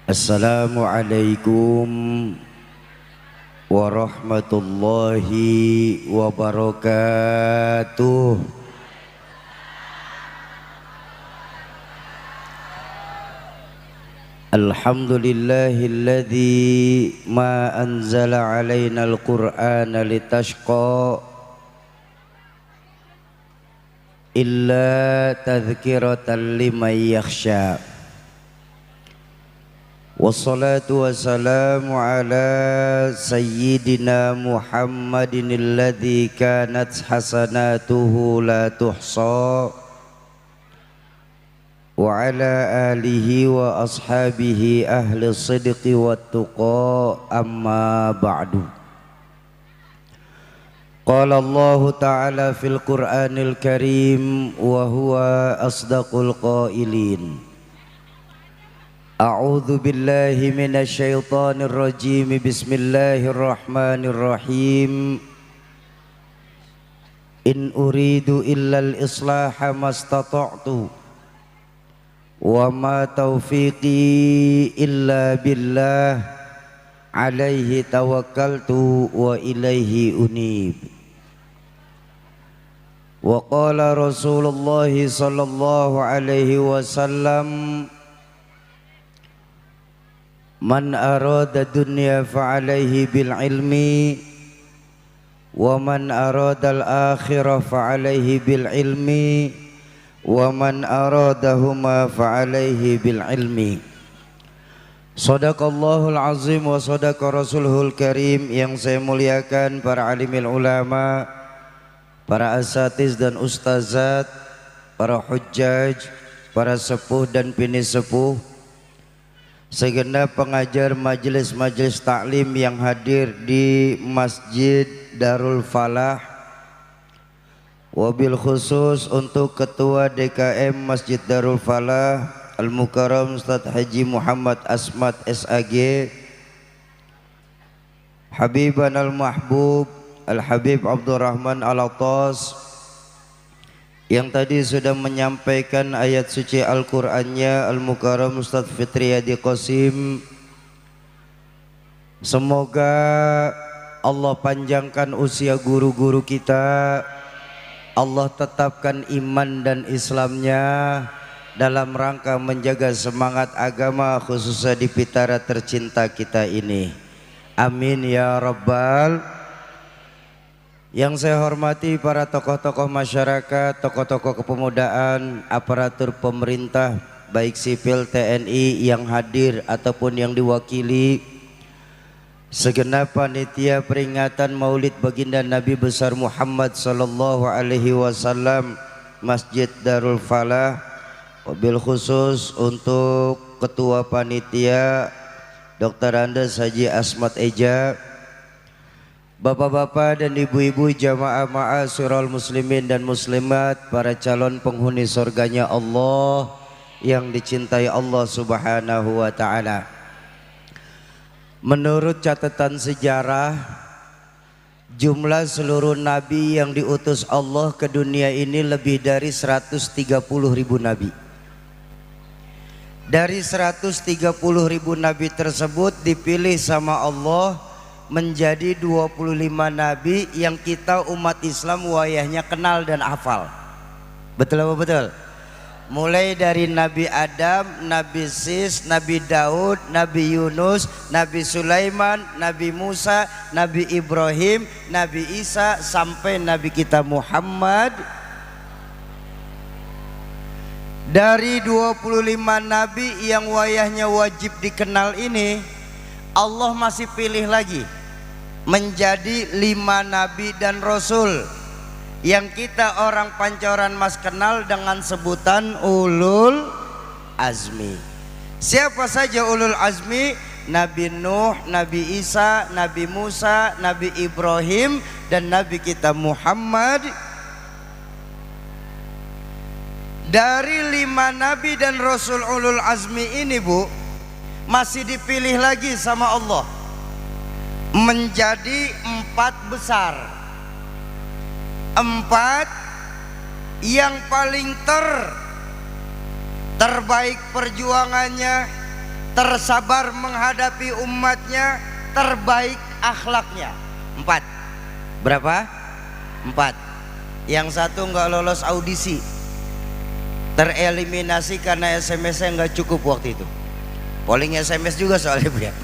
Assalamualaikum warahmatullahi wabarakatuh. Alhamdulillahilladzi ma anzala alaina al-Qur'ana litashqa illa tadhkiratan liman yakhsha. Wassalatu wassalamu ala sayyidina Muhammadin alladzi kanat hasanatuhu la tuhsa wa ala alihi wa ashabihi ahli sidqi wat tuqa, amma ba'du. Qala Allah ta'ala fil Qur'anil Karim wa huwa asdaqul qailin. A'udzu billahi minasy syaithanir rajim. Bismillahirrahmanirrahim. In uridu illal islaha mastata'tu wa ma taufiqi illa billah alaihi tawakkaltu wa ilaihi unib. Wa qala Rasulullah sallallahu alaihi wasallam, man arada dunya fa'alaihi bil ilmi wa man arada al akhirah fa'alaihi bil ilmi wa man aradahuma fa'alaihi bil ilmi. Shadaqallahul azim wa shadaqa rasuluhul karim. Yang saya muliakan para alimil ulama, para asatiz dan ustazat, para hujjaj, para sepuh dan bini sepuh, segenap pengajar majelis-majelis taklim yang hadir di Masjid Darul Falah, wabil khusus untuk Ketua DKM Masjid Darul Falah Al-Mukarram Ustadz Haji Muhammad Asmat SAG, Habiban Al-Mahbub Al-Habib Abdurrahman Al-Attas, yang tadi sudah menyampaikan ayat suci Al-Qur'annya Al-Mukarram Ustadz Fitriyadi Qasim. Semoga Allah panjangkan usia guru-guru kita, Allah tetapkan iman dan Islamnya dalam rangka menjaga semangat agama khususnya di Pitara tercinta kita ini. Amin ya Rabbal. Yang saya hormati para tokoh-tokoh masyarakat, tokoh-tokoh kepemudaan, aparatur pemerintah baik sipil TNI yang hadir ataupun yang diwakili, segenap panitia peringatan Maulid Baginda Nabi besar Muhammad sallallahu alaihi wasallam Masjid Darul Falah, wabil khusus untuk ketua panitia Dr. Andes Haji Asmat Eja, bapak-bapak dan ibu-ibu jamaah ma'asyiral muslimin dan muslimat, para calon penghuni surganya Allah yang dicintai Allah subhanahu wa ta'ala. Menurut catatan sejarah, jumlah seluruh nabi yang diutus Allah ke dunia ini lebih dari 130.000 nabi. Dari 130.000 nabi tersebut dipilih sama Allah menjadi 25 nabi yang kita umat Islam wayahnya kenal dan hafal. Betul apa betul? Mulai dari Nabi Adam, Nabi Sis, Nabi Daud, Nabi Yunus, Nabi Sulaiman, Nabi Musa, Nabi Ibrahim, Nabi Isa, sampai Nabi kita Muhammad. Dari 25 nabi yang wayahnya wajib dikenal ini, Allah masih pilih lagi menjadi 5 nabi dan rasul yang kita orang Pancoran Mas kenal dengan sebutan ulul azmi. Siapa saja ulul azmi? Nabi Nuh, Nabi Isa, Nabi Musa, Nabi Ibrahim, dan Nabi kita Muhammad. Dari 5 nabi dan rasul ulul azmi ini, Bu, masih dipilih lagi sama Allah menjadi 4 besar. 4 yang paling terbaik perjuangannya, tersabar menghadapi umatnya, terbaik akhlaknya. 4. Berapa? 4. Yang satu nggak lolos audisi, tereliminasi karena SMS-nya nggak cukup waktu itu. Polling SMS juga soalnya ya.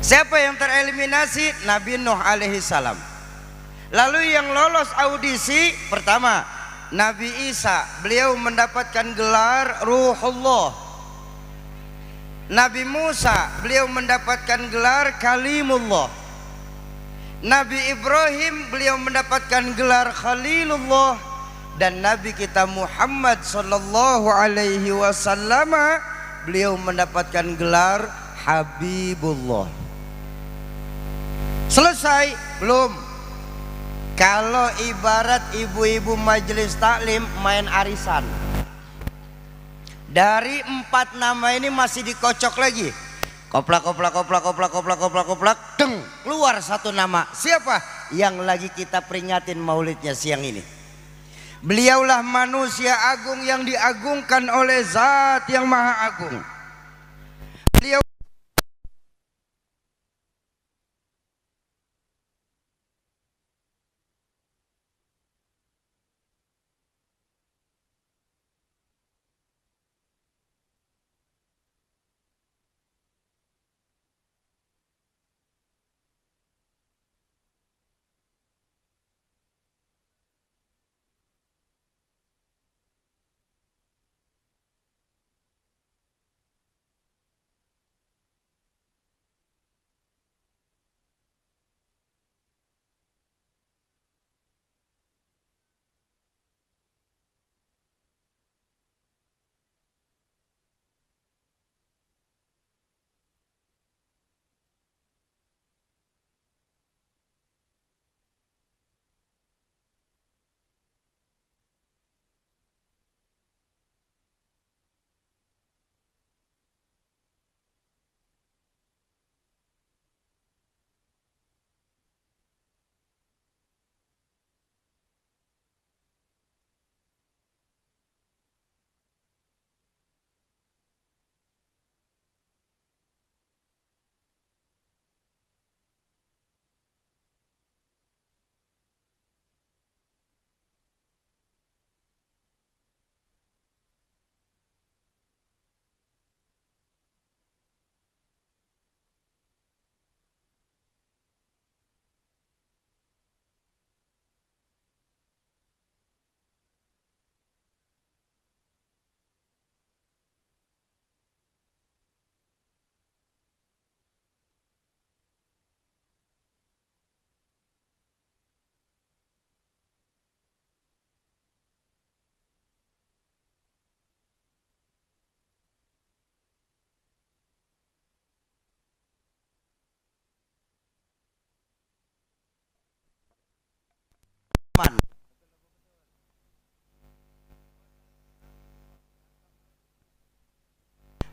Siapa yang tereliminasi? Nabi Nuh alaihi salam. Lalu yang lolos audisi pertama Nabi Isa, beliau mendapatkan gelar Ruhullah. Nabi Musa, beliau mendapatkan gelar Kalimullah. Nabi Ibrahim, beliau mendapatkan gelar Khalilullah. Dan Nabi kita Muhammad sallallahu alaihi wasallam, beliau mendapatkan gelar Habibullah. Selesai? Belum. Kalau ibarat ibu-ibu majelis taklim main arisan, dari 4 nama ini masih dikocok lagi. Koplak, koplak, koplak, koplak, koplak, koplak, koplak, deng, keluar 1 nama. Siapa? Yang lagi kita peringatin maulidnya siang ini. Beliaulah manusia agung yang diagungkan oleh Zat yang Maha Agung. Beliau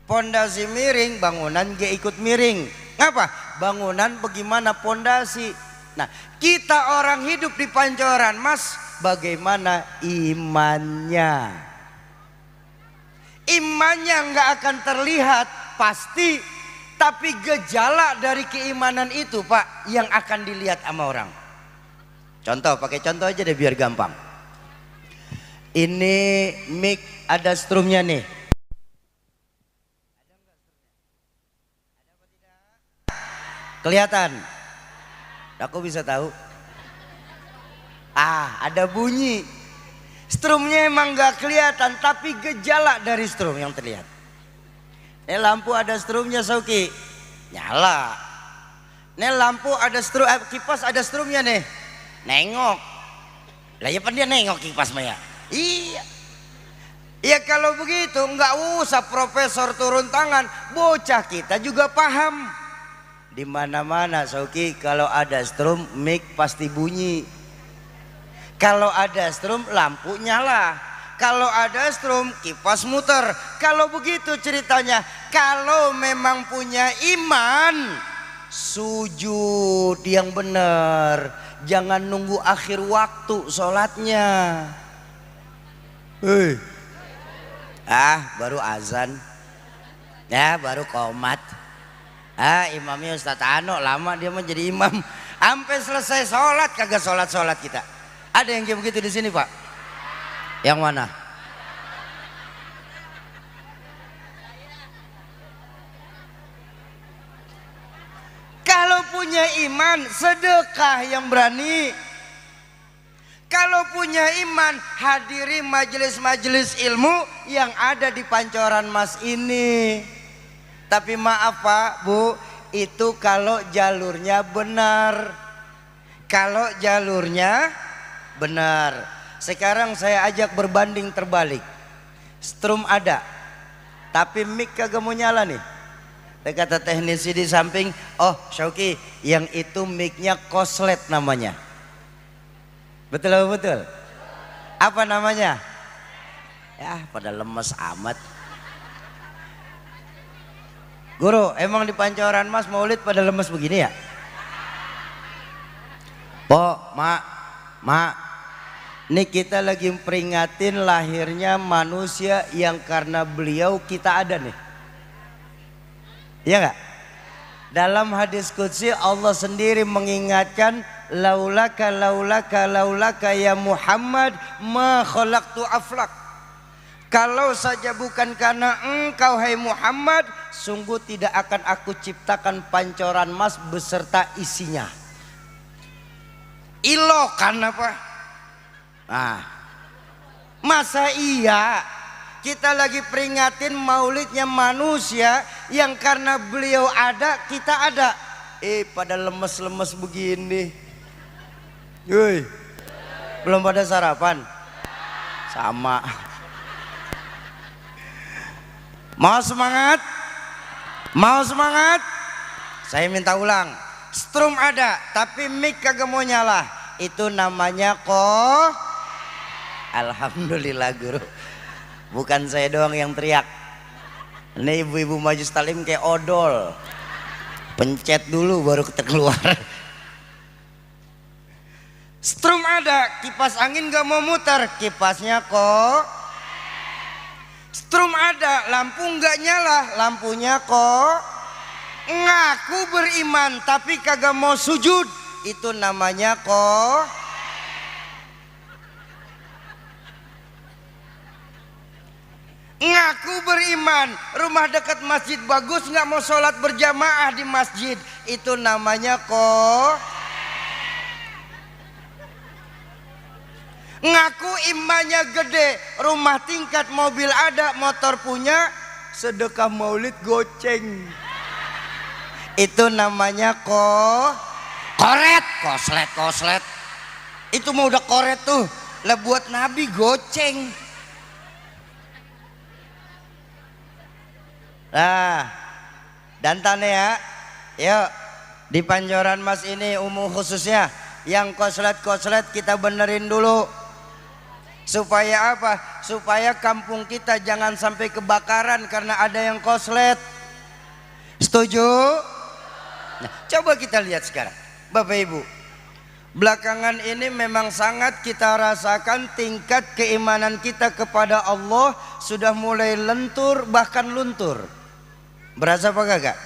pondasi miring, bangunan ge ikut miring. Ngapa? Bangunan bagaimana pondasi. Nah, kita orang hidup di Pancoran, Mas, bagaimana imannya? Imannya nggak akan terlihat pasti, tapi gejala dari keimanan itu, Pak, yang akan dilihat sama orang. Contoh, pakai contoh aja deh biar gampang. Ini mic ada strumnya nih. Kelihatan? Aku bisa tahu. Ada bunyi. Strumnya emang gak kelihatan, tapi gejala dari strum yang terlihat. Lampu ada strumnya, Sauki, nyala. Lampu ada strum, kipas ada strumnya nih, nengok. Lah ya, dia nengok kipas Maya. Iya. Ya kalau begitu nggak usah profesor turun tangan, bocah kita juga paham. Di mana-mana, Sauki, kalau ada strum mic pasti bunyi. Kalau ada strum lampu nyala. Kalau ada strum kipas muter. Kalau begitu ceritanya, kalau memang punya iman, sujud yang benar. Jangan nunggu akhir waktu sholatnya. Baru azan. Ya baru komat. Imamnya Ustadz Ano lama dia mau jadi imam. Sampai selesai sholat kagak sholat kita. Ada yang kayak begitu di sini Pak? Yang mana? Kalau punya iman sedekah yang berani. Kalau punya iman hadiri majelis-majelis ilmu yang ada di Pancoran Mas ini. Tapi maaf Pak Bu, itu kalau jalurnya benar. Kalau jalurnya benar. Sekarang saya ajak berbanding terbalik. Strum ada, tapi mic kagak mau nyala nih. Kata teknisi di samping, oh Syauki, yang itu mic-nya koslet namanya. Betul apa betul? Apa namanya? Ya pada lemes amat. Guru, emang di Pancoran Mas Maulid pada lemes begini ya? Mak, ini kita lagi peringatin lahirnya manusia yang karena beliau kita ada nih. Iya enggak? Dalam hadis qudsi Allah sendiri mengingatkan laulaka ya Muhammad ma khalaqtu aflak. Kalau saja bukan karena engkau hai Muhammad, sungguh tidak akan aku ciptakan Pancoran Mas beserta isinya. Ilokan apa? Nah, masa iya kita lagi peringatin maulidnya manusia yang karena beliau ada kita ada. Pada lemes-lemes begini. Woi, belum pada sarapan? Sama. Mau semangat? Mau semangat? Saya minta ulang. Strum ada, tapi mic kagak mau nyala. Itu namanya kok. Alhamdulillah guru. Bukan saya doang yang teriak. Ini ibu-ibu majlis talim kayak odol. Pencet dulu baru kita keluar. Strum ada, kipas angin gak mau muter. Kipasnya kok. Strum ada, lampu gak nyala. Lampunya kok. Ngaku beriman tapi kagak mau sujud. Itu namanya kok. Ngaku beriman, rumah dekat masjid bagus, nggak mau sholat berjamaah di masjid. Itu namanya kok. Ngaku imannya gede, rumah tingkat, mobil ada, motor punya, sedekah maulid goceng. Itu namanya kok. Koret, koslet. Itu mau udah koret tuh, lah buat Nabi goceng. Nah, dan tane ya, yuk di Pancoran Mas ini umum khususnya yang koslet kita benerin dulu. Supaya apa? Supaya kampung kita jangan sampai kebakaran karena ada yang koslet. Setuju? Nah, coba kita lihat sekarang, Bapak Ibu. Belakangan ini memang sangat kita rasakan tingkat keimanan kita kepada Allah sudah mulai lentur bahkan luntur. Berasa apa kagak?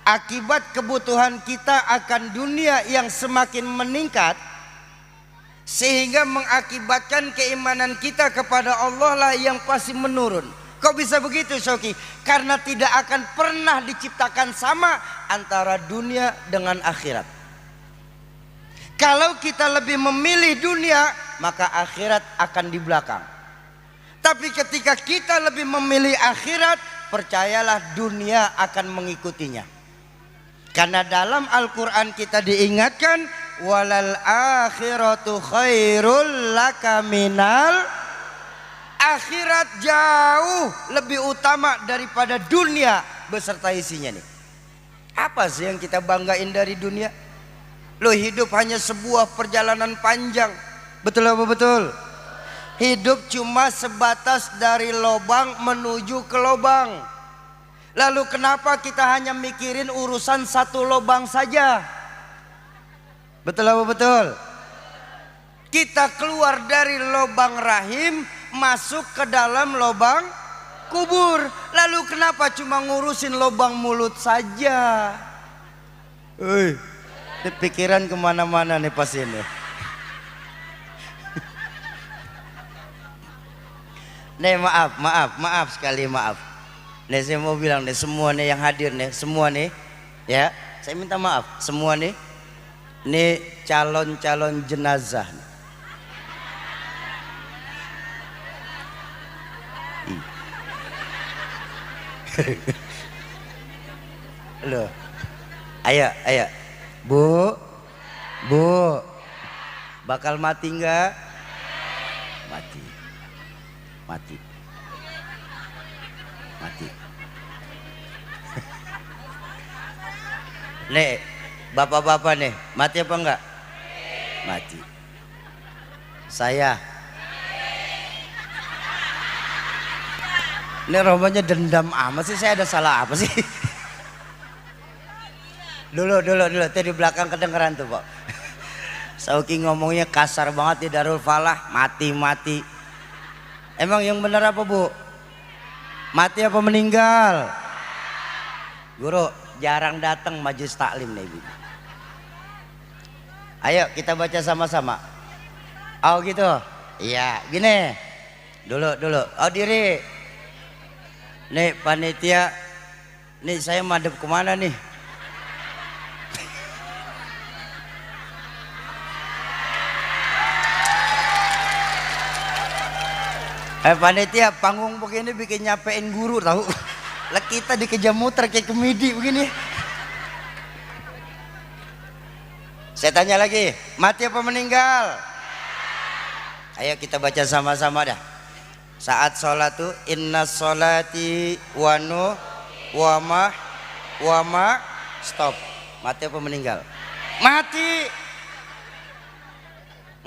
Akibat kebutuhan kita akan dunia yang semakin meningkat, sehingga mengakibatkan keimanan kita kepada Allah lah yang pasti menurun. Kok bisa begitu Syauki? Karena tidak akan pernah diciptakan sama antara dunia dengan akhirat. Kalau kita lebih memilih dunia, maka akhirat akan di belakang. Tapi ketika kita lebih memilih akhirat, percayalah dunia akan mengikutinya. Karena dalam Al-Quran kita diingatkan, walal akhiratu khairul laka minal. Akhirat jauh lebih utama daripada dunia beserta isinya nih. Apa sih yang kita banggain dari dunia? Lo hidup hanya sebuah perjalanan panjang. Betul apa betul? Hidup cuma sebatas dari lobang menuju ke lobang. Lalu kenapa kita hanya mikirin urusan satu lobang saja? Betul apa betul? Kita keluar dari lobang rahim, masuk ke dalam lobang kubur. Lalu kenapa cuma ngurusin lubang mulut saja? Ini pikiran kemana-mana nih pas ini. Nih maaf sekali maaf. Nih saya mau bilang nih semua nih yang hadir nih, semua nih ya, saya minta maaf semua nih. Nih calon-calon jenazah. Loh. Ayo. Bu. Bakal mati enggak? Mati. Nih, bapak-bapak nih, mati apa enggak? Mati. Saya. Ini rombonnya dendam amat sih, saya ada salah apa sih? Dulu, tadi di belakang kedengeran tuh Pak. Sauki ngomongnya kasar banget di Darul Falah, mati. Emang yang benar apa Bu? Mati apa meninggal? Guru jarang datang majelis taklim nih Bu. Ayo kita baca sama-sama. Oh gitu? Iya, gini. Dulu. Oh diri. Nih panitia. Nih saya madep kemana nih? Panitia panggung begini bikin nyapein guru tahu. Lah kita dikejar muter kayak kemidi begini. Saya tanya lagi, mati apa meninggal? Ayo kita baca sama-sama dah. Saat sholat tuh inna sholati wa ma stop. Mati apa meninggal? Mati.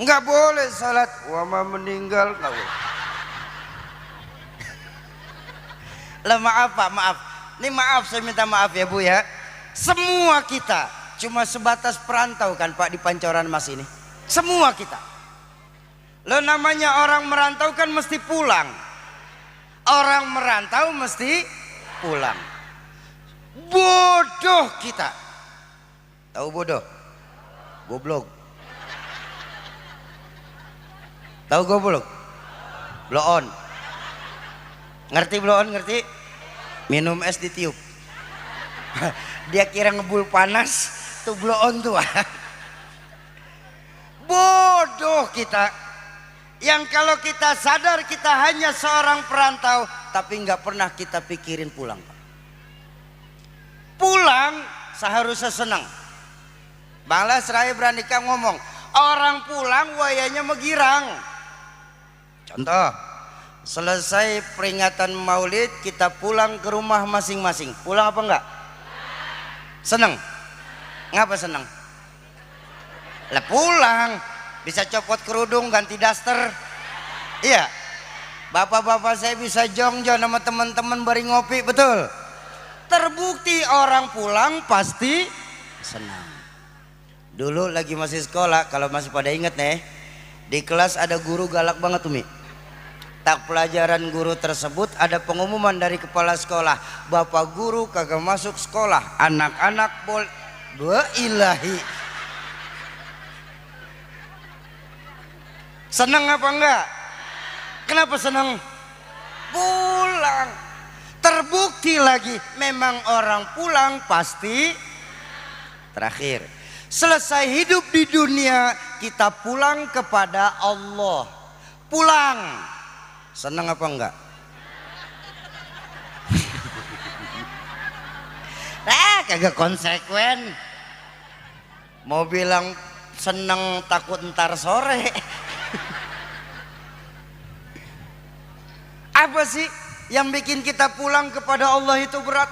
Enggak boleh salat wa ma meninggal, enggak boleh. Lah maaf Pak, maaf. Ini maaf, saya minta maaf ya Bu ya. Semua kita cuma sebatas perantau kan Pak di Pancoran Mas ini. Semua kita. Lo namanya orang merantau kan mesti pulang. Orang merantau mesti pulang. Bodoh kita. Tahu bodoh? Goblok. Tahu goblok? Blow on. Ngerti blow on, ngerti? Minum es ditiup. Dia kira ngebul panas, tuh blow on tuh. Bodoh kita. Yang kalau kita sadar kita hanya seorang perantau, tapi nggak pernah kita pikirin pulang. Pulang seharusnya senang. Malah seraya Brandika ngomong, orang pulang wayanya megirang. Contoh, selesai peringatan Maulid kita pulang ke rumah masing-masing. Pulang apa enggak? Seneng? Ngapa seneng? Lah pulang bisa copot kerudung, ganti daster. Iya. Bapak-bapak saya bisa jongjo sama teman-teman bari ngopi, betul? Terbukti orang pulang pasti senang. Dulu lagi masih sekolah, kalau masih pada inget nih, di kelas ada guru galak banget tuh Mi. Tak pelajaran guru tersebut ada pengumuman dari kepala sekolah, bapak guru kagak masuk sekolah, anak-anak dua ilahi. Seneng apa enggak? Kenapa seneng? Pulang. Terbukti lagi memang orang pulang pasti terakhir. Selesai hidup di dunia kita pulang kepada Allah. Pulang. Seneng apa enggak? Kagak konsekuen. Mau bilang seneng takut ntar sore. Apa sih yang bikin kita pulang kepada Allah itu berat?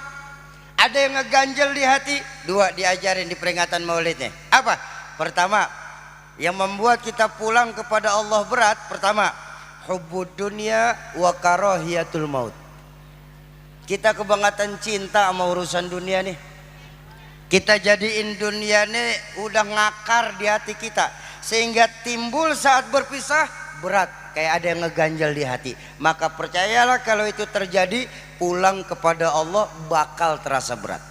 Ada yang ngeganjel di hati. Dua diajarin di peringatan Maulidnya. Apa? Pertama, yang membuat kita pulang kepada Allah berat, pertama, hubbud dunya wa karahiyatul maut. Kita kebangetan cinta sama urusan dunia nih. Kita jadiin dunia nih udah ngakar di hati kita, sehingga timbul saat berpisah berat. kayak ada yang ngeganjal di hati. Maka percayalah kalau itu terjadi, pulang kepada Allah bakal terasa berat.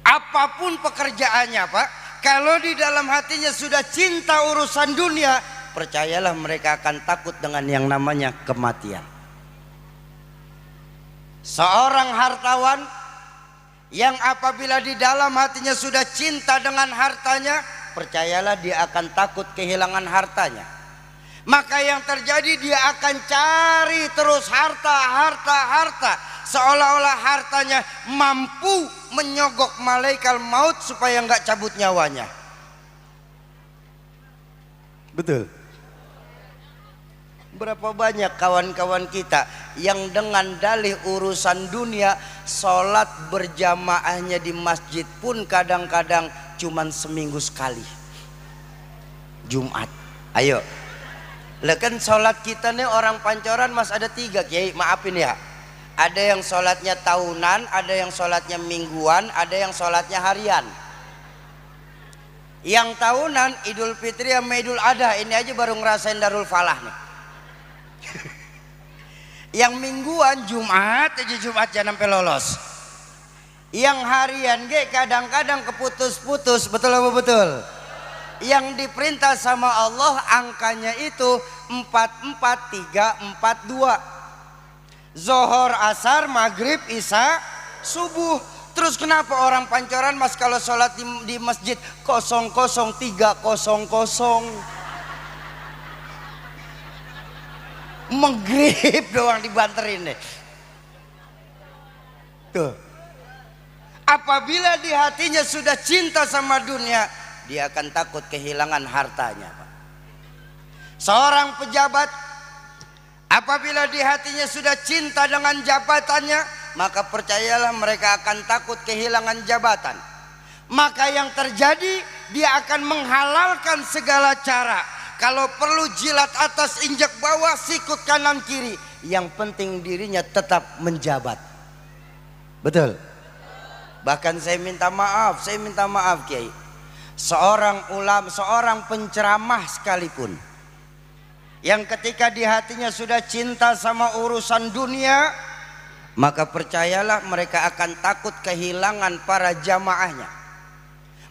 Apapun pekerjaannya Pak, kalau di dalam hatinya sudah cinta urusan dunia, percayalah mereka akan takut dengan yang namanya kematian. Seorang hartawan yang apabila di dalam hatinya sudah cinta dengan hartanya, percayalah dia akan takut kehilangan hartanya. Maka yang terjadi, dia akan cari terus harta, seolah-olah hartanya mampu menyogok malaikat maut supaya nggak cabut nyawanya. Betul. Berapa banyak kawan-kawan kita yang dengan dalih urusan dunia, sholat berjamaahnya di masjid pun kadang-kadang cuman seminggu sekali, Jumat. Ayo, lah kan sholat kita nih orang Pancoran Mas ada 3 Kiai, maafin ya. Ada yang sholatnya tahunan, ada yang sholatnya mingguan, ada yang sholatnya harian. Yang tahunan Idul Fitri sama Idul Adha, ini aja baru ngerasain Darul Falah nih. Yang mingguan Jumat aja, Jumat jangan sampai lolos. Yang harian kadang-kadang keputus-putus, betul apa betul? Yang diperintah sama Allah angkanya itu 443442. Zohor, asar, maghrib, isya, subuh. Terus kenapa orang Pancoran Mas kalau sholat di masjid 00300? Maghrib doang dibanterin deh. Tuh. Apabila di hatinya sudah cinta sama dunia, dia akan takut kehilangan hartanya. Seorang pejabat apabila di hatinya sudah cinta dengan jabatannya, maka percayalah mereka akan takut kehilangan jabatan. Maka yang terjadi, dia akan menghalalkan segala cara. Kalau perlu jilat atas injak bawah, sikut kanan kiri, yang penting dirinya tetap menjabat. Betul. Bahkan saya minta maaf Kiai, seorang ulama, seorang penceramah sekalipun, yang ketika di hatinya sudah cinta sama urusan dunia, maka percayalah mereka akan takut kehilangan para jamaahnya.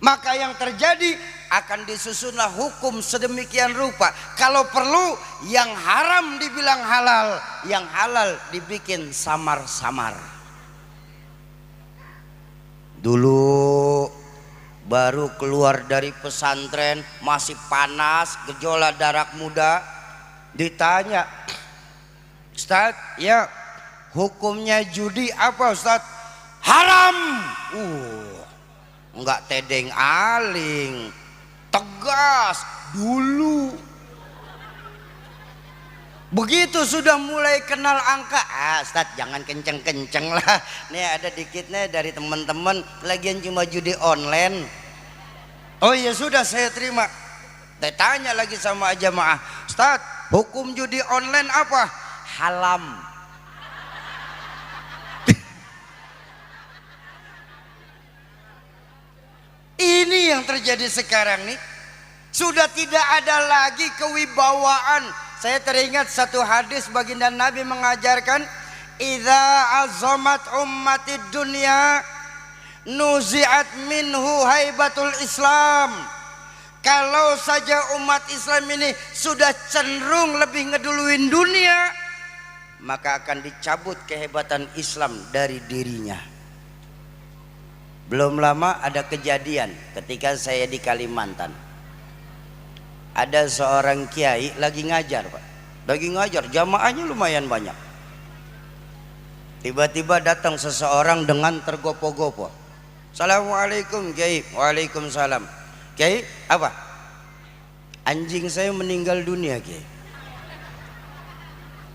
Maka yang terjadi, akan disusunlah hukum sedemikian rupa. Kalau perlu yang haram dibilang halal, yang halal dibikin samar-samar. Dulu baru keluar dari pesantren, masih panas, gejolak darah muda, ditanya, Ustaz, ya hukumnya judi apa Ustaz? Haram. Enggak tedeng aling, tegas dulu. Begitu sudah mulai kenal angka, Ustaz jangan kenceng-kenceng lah, nih ada dikit nih dari teman-teman, lagian cuma judi online. Oh ya sudah, saya terima. Saya tanya lagi sama jamaah, Ustaz hukum judi online apa? Halam. Ini yang terjadi sekarang nih. Sudah tidak ada lagi kewibawaan. Saya teringat satu hadis baginda Nabi mengajarkan, idza azamat ummatid dunya nuzi'at minhu haibatul Islam. Kalau saja umat Islam ini sudah cenderung lebih ngeduluin dunia, maka akan dicabut kehebatan Islam dari dirinya. Belum lama ada kejadian ketika saya di Kalimantan. Ada seorang kiai lagi ngajar Pak, lagi ngajar, jamaahnya lumayan banyak. Tiba-tiba datang seseorang dengan tergopoh-gopoh. Assalamualaikum Kiai. Waalaikumsalam. Kiai, apa? Anjing saya meninggal dunia Kiai.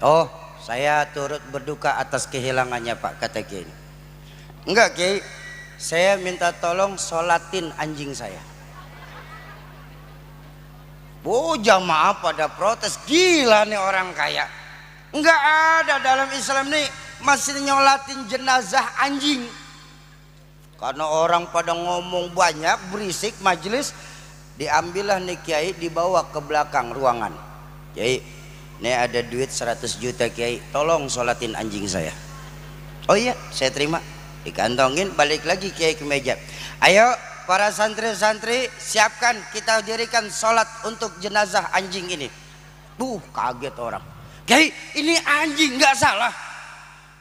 Oh, saya turut berduka atas kehilangannya Pak, kata Kiai. Enggak Kiai, saya minta tolong sholatin anjing saya. Jamaah pada protes, gila nih orang kaya. Enggak ada dalam Islam nih masih nyolatin jenazah anjing. Karena orang pada ngomong banyak, berisik majelis, diambillah nih kiai, dibawa ke belakang ruangan. Kiai, ini ada duit 100 juta Kiai, tolong sholatin anjing saya. Oh iya, saya terima. Dikantongin, balik lagi Kiai ke meja. Ayo para santri-santri, siapkan, kita dirikan sholat untuk jenazah anjing ini. Kaget orang. Kiai, ini anjing nggak salah.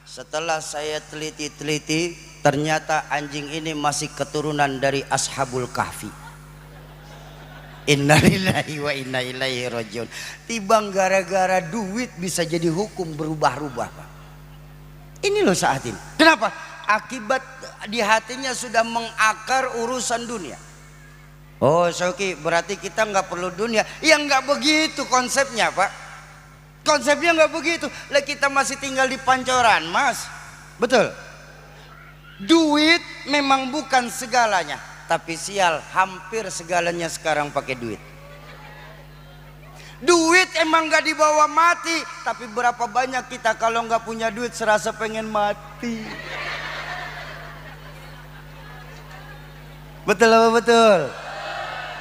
Setelah saya teliti-teliti, ternyata anjing ini masih keturunan dari Ashabul Kahfi. Innalillahi wa inna ilaihi rajiun. Tibang gara-gara duit bisa jadi hukum berubah-ubah, Pak. Ini loh saat ini. Kenapa? Akibat di hatinya sudah mengakar urusan dunia. Oh Syauki, berarti kita nggak perlu dunia. Ya nggak begitu konsepnya, Pak. Konsepnya nggak begitu. Lah kita masih tinggal di pancoran, Mas. Betul. Duit memang bukan segalanya, tapi sial, hampir segalanya sekarang pakai duit. Duit emang nggak dibawa mati, tapi berapa banyak kita kalau nggak punya duit serasa pengen mati. Betul apa betul?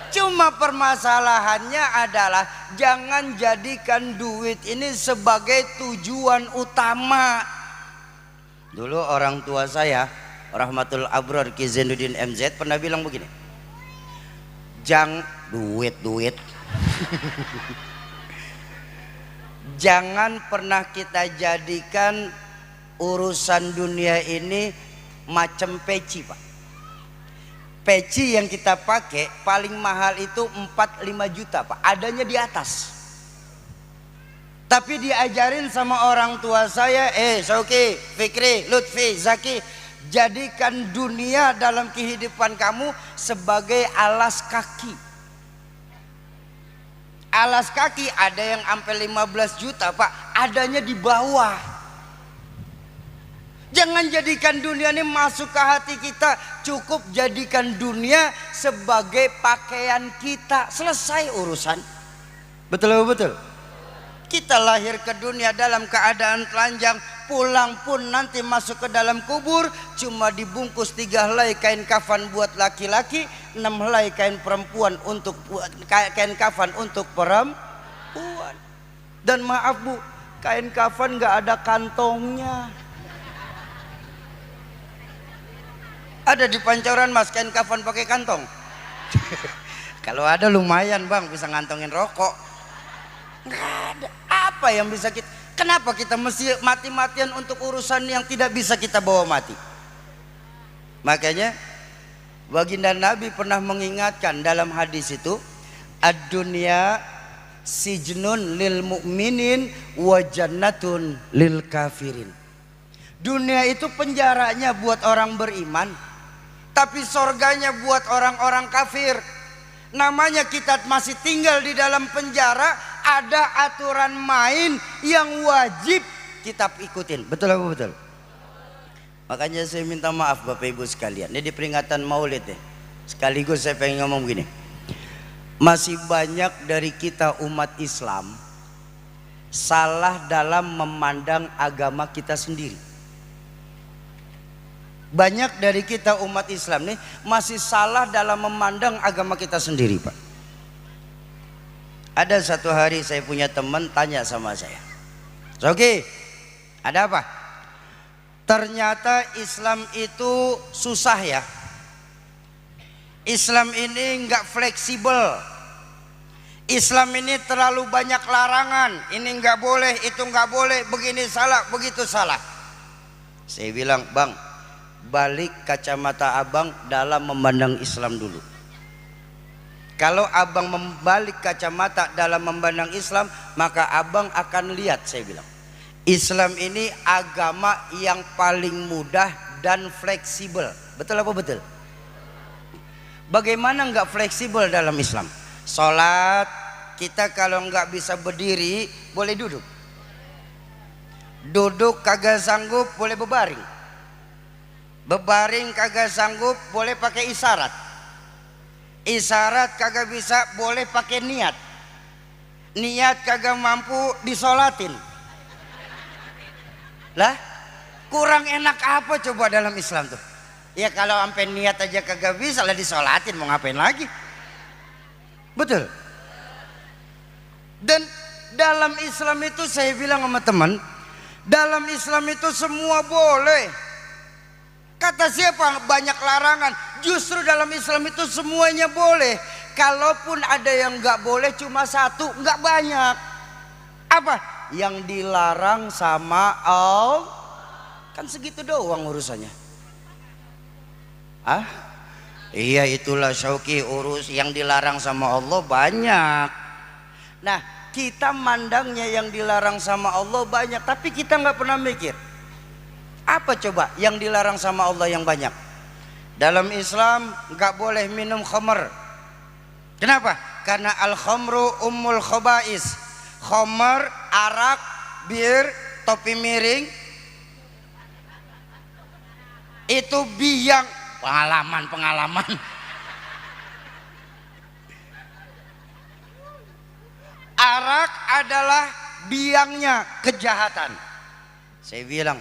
Cuma permasalahannya adalah jangan jadikan duit ini sebagai tujuan utama. Dulu orang tua saya, Rahmatul Abror Ki Zainuddin MZ, pernah bilang begini, duit jangan pernah kita jadikan urusan dunia ini macam peci, Pak. Peci yang kita pakai paling mahal itu 4-5 juta, Pak. Adanya di atas. Tapi diajarin sama orang tua saya, Syauki, Fikri, Lutfi, Zaki, jadikan dunia dalam kehidupan kamu sebagai alas kaki. Alas kaki ada yang sampai 15 juta, Pak. Adanya di bawah. Jangan jadikan dunia ini masuk ke hati kita. Cukup jadikan dunia sebagai pakaian kita. Selesai urusan. Betul apa betul? Kita lahir ke dunia dalam keadaan telanjang. Pulang pun nanti masuk ke dalam kubur cuma dibungkus 3 helai kain kafan buat laki-laki, 6 helai kain perempuan untuk kain kafan untuk perempuan. Dan maaf Bu, kain kafan nggak ada kantongnya. Ada di pancoran Mas kain kafan pakai kantong? Kalau ada lumayan Bang, bisa ngantongin rokok. Nggak ada. Apa yang bisa kita? Kenapa kita mesti mati-matian untuk urusan yang tidak bisa kita bawa mati? Makanya baginda Nabi pernah mengingatkan dalam hadis itu, ad-dunya sijnun lil mu'minin wa jannatun lil kafirin. Dunia itu penjaranya buat orang beriman, tapi sorganya buat orang-orang kafir. Namanya kita masih tinggal di dalam penjara, ada aturan main yang wajib kita ikutin. Betul apa betul? Makanya saya minta maaf Bapak Ibu sekalian, ini di peringatan Maulid ya. Sekaligus saya pengen ngomong gini, masih banyak dari kita umat Islam salah dalam memandang agama kita sendiri. Banyak dari kita umat Islam nih masih salah dalam memandang agama kita sendiri, Pak. Ada satu hari saya punya teman tanya sama saya, Soki, ada apa? Ternyata Islam itu susah ya. Islam ini nggak fleksibel. Islam ini terlalu banyak larangan. Ini nggak boleh, itu nggak boleh, begini salah, begitu salah. Saya bilang, Bang, balik kacamata abang dalam memandang Islam dulu. Kalau abang membalik kacamata dalam memandang Islam, maka abang akan lihat, saya bilang, Islam ini agama yang paling mudah dan fleksibel. Betul apa betul? Bagaimana nggak fleksibel dalam Islam? Sholat kita kalau nggak bisa berdiri boleh duduk. Duduk kagak sanggup boleh berbaring. Berbaring kagak sanggup boleh pakai isyarat. Isyarat kagak bisa boleh pakai niat. Niat kagak mampu disolatin. Lah kurang enak apa coba dalam Islam tuh? Ya kalau sampai niat aja kagak bisa lah disolatin, mau ngapain lagi? Betul. Dan Dalam Islam itu saya bilang sama teman, dalam Islam itu semua boleh. Kata siapa banyak larangan? Justru dalam Islam itu semuanya boleh. Kalaupun ada yang nggak boleh cuma satu, nggak banyak. Apa? Yang dilarang sama Allah. Kan segitu doang urusannya. Ah? Iya, itulah Syauqi, urus yang dilarang sama Allah banyak. Nah, kita mandangnya yang dilarang sama Allah banyak, tapi kita nggak pernah mikir apa coba yang dilarang sama Allah yang banyak. Dalam Islam nggak boleh minum khamr. Kenapa? Karena al khamru ummul khaba'is. Khamr, arak, bir, topi miring itu biang. Pengalaman. Arak adalah biangnya kejahatan. Saya bilang,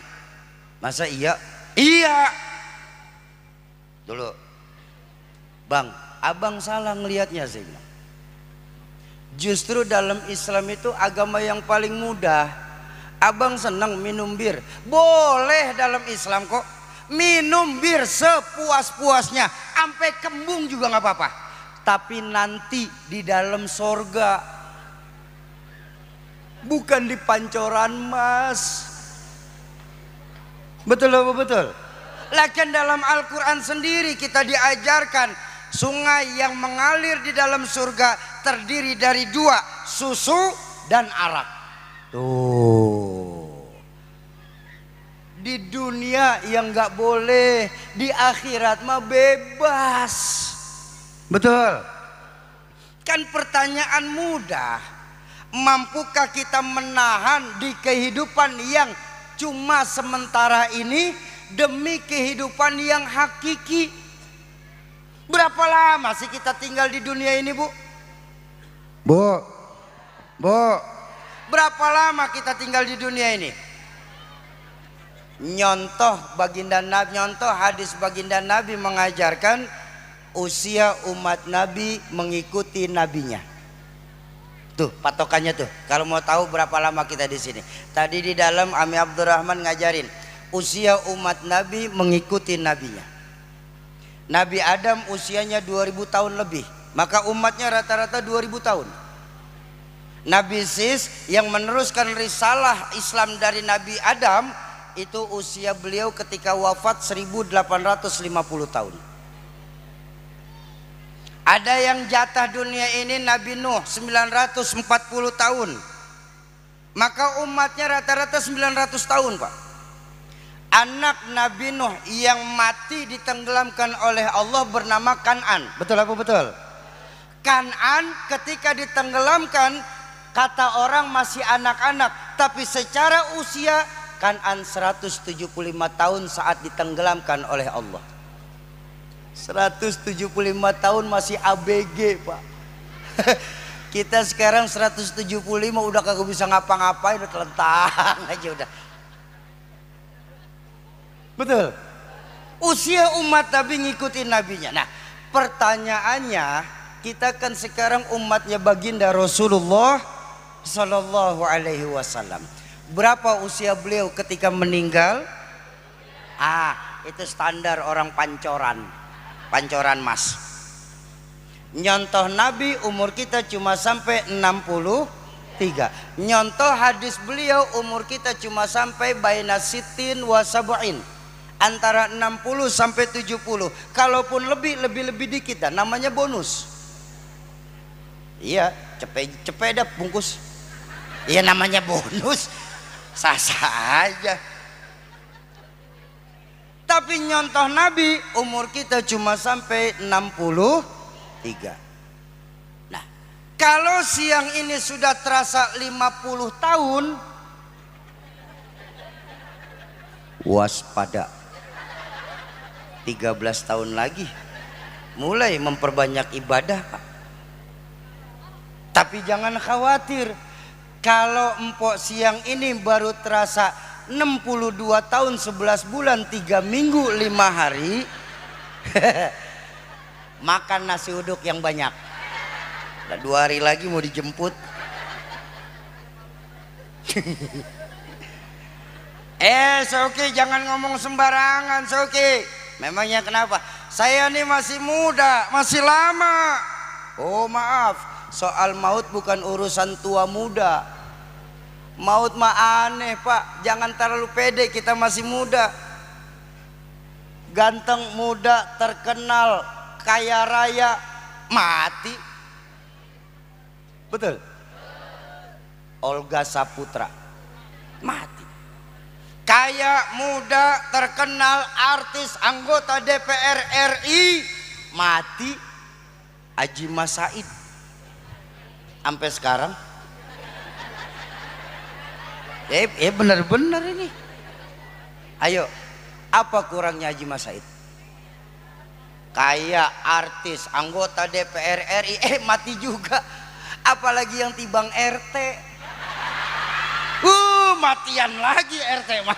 masa iya? Iya. Dulu, Bang, abang salah ngelihatnya sih. Justru dalam Islam itu agama yang paling mudah. Abang senang minum bir, boleh dalam Islam kok. Minum bir sepuas-puasnya, sampai kembung juga nggak apa-apa. Tapi nanti di dalam sorga, bukan di pancoran mas. Betul apa betul? Lakin dalam Al-Quran sendiri kita diajarkan sungai yang mengalir di dalam surga terdiri dari dua, susu dan arak. Tuh. Di dunia yang nggak boleh, di akhirat mah bebas. Betul. Kan pertanyaan mudah. Mampukah kita menahan di kehidupan yang cuma sementara ini demi kehidupan yang hakiki? Berapa lama sih kita tinggal di dunia ini, Bu? Bu, berapa lama kita tinggal di dunia ini? Nyontoh hadis baginda Nabi mengajarkan usia umat Nabi mengikuti nabinya. Tuh patokannya tuh. Kalau mau tahu berapa lama kita di sini. Tadi di dalam Ami Abdurrahman ngajarin usia umat Nabi mengikuti nabinya. Nabi Adam usianya 2000 tahun lebih, maka umatnya rata-rata 2000 tahun. Nabi Sis yang meneruskan risalah Islam dari Nabi Adam itu usia beliau ketika wafat 1850 tahun. Ada yang jatah dunia ini Nabi Nuh 940 tahun. Maka umatnya rata-rata 900 tahun, Pak. Anak Nabi Nuh yang mati ditenggelamkan oleh Allah bernama Kan'an. Betul apa betul? Kan'an ketika ditenggelamkan kata orang masih anak-anak, tapi secara usia Kan'an 175 tahun saat ditenggelamkan oleh Allah. 175 tahun masih ABG, Pak. Kita sekarang 175 udah kagak bisa ngapa-ngapain, udah telentang aja udah. Betul. Usia umat Nabi ngikutin nabinya. Nah, pertanyaannya, kita kan sekarang umatnya baginda Rasulullah Sallallahu Alaihi Wasallam. Berapa usia beliau ketika meninggal? Itu standar orang pancoran mas. Nyontoh Nabi umur kita cuma sampai 63. Nyontoh hadis beliau umur kita cuma sampai baina sitin wa sab'in, antara 60 sampai 70. Kalaupun lebih dikit dah, namanya bonus. Iya, cepet dah bungkus. Iya namanya bonus. Sah-sah aja. Tapi nyontoh Nabi umur kita cuma sampai 63. Nah, kalau siang ini sudah terasa 50 tahun, waspada. 13 tahun lagi mulai memperbanyak ibadah, Pak. Tapi jangan khawatir. Kalau empok siang ini baru terasa 62 tahun 11 bulan 3 minggu 5 hari, makan nasi uduk yang banyak. Udah 2 hari lagi mau dijemput. Soki jangan ngomong sembarangan Soki. Memangnya kenapa? Saya nih masih muda, masih lama. Oh maaf, soal maut bukan urusan tua muda. Maut mah aneh pak, jangan terlalu pede, kita masih muda. Ganteng, muda, terkenal, kaya raya, mati. Betul? Olga Saputra mati. Kaya, muda, terkenal, artis, anggota DPR RI mati. Haji Mas Said sampai sekarang. Bener-bener ini. Ayo, apa kurangnya Haji Mas Said? Kaya, artis, anggota DPR RI mati juga. Apalagi yang tibang RT. Matian lagi RT mah.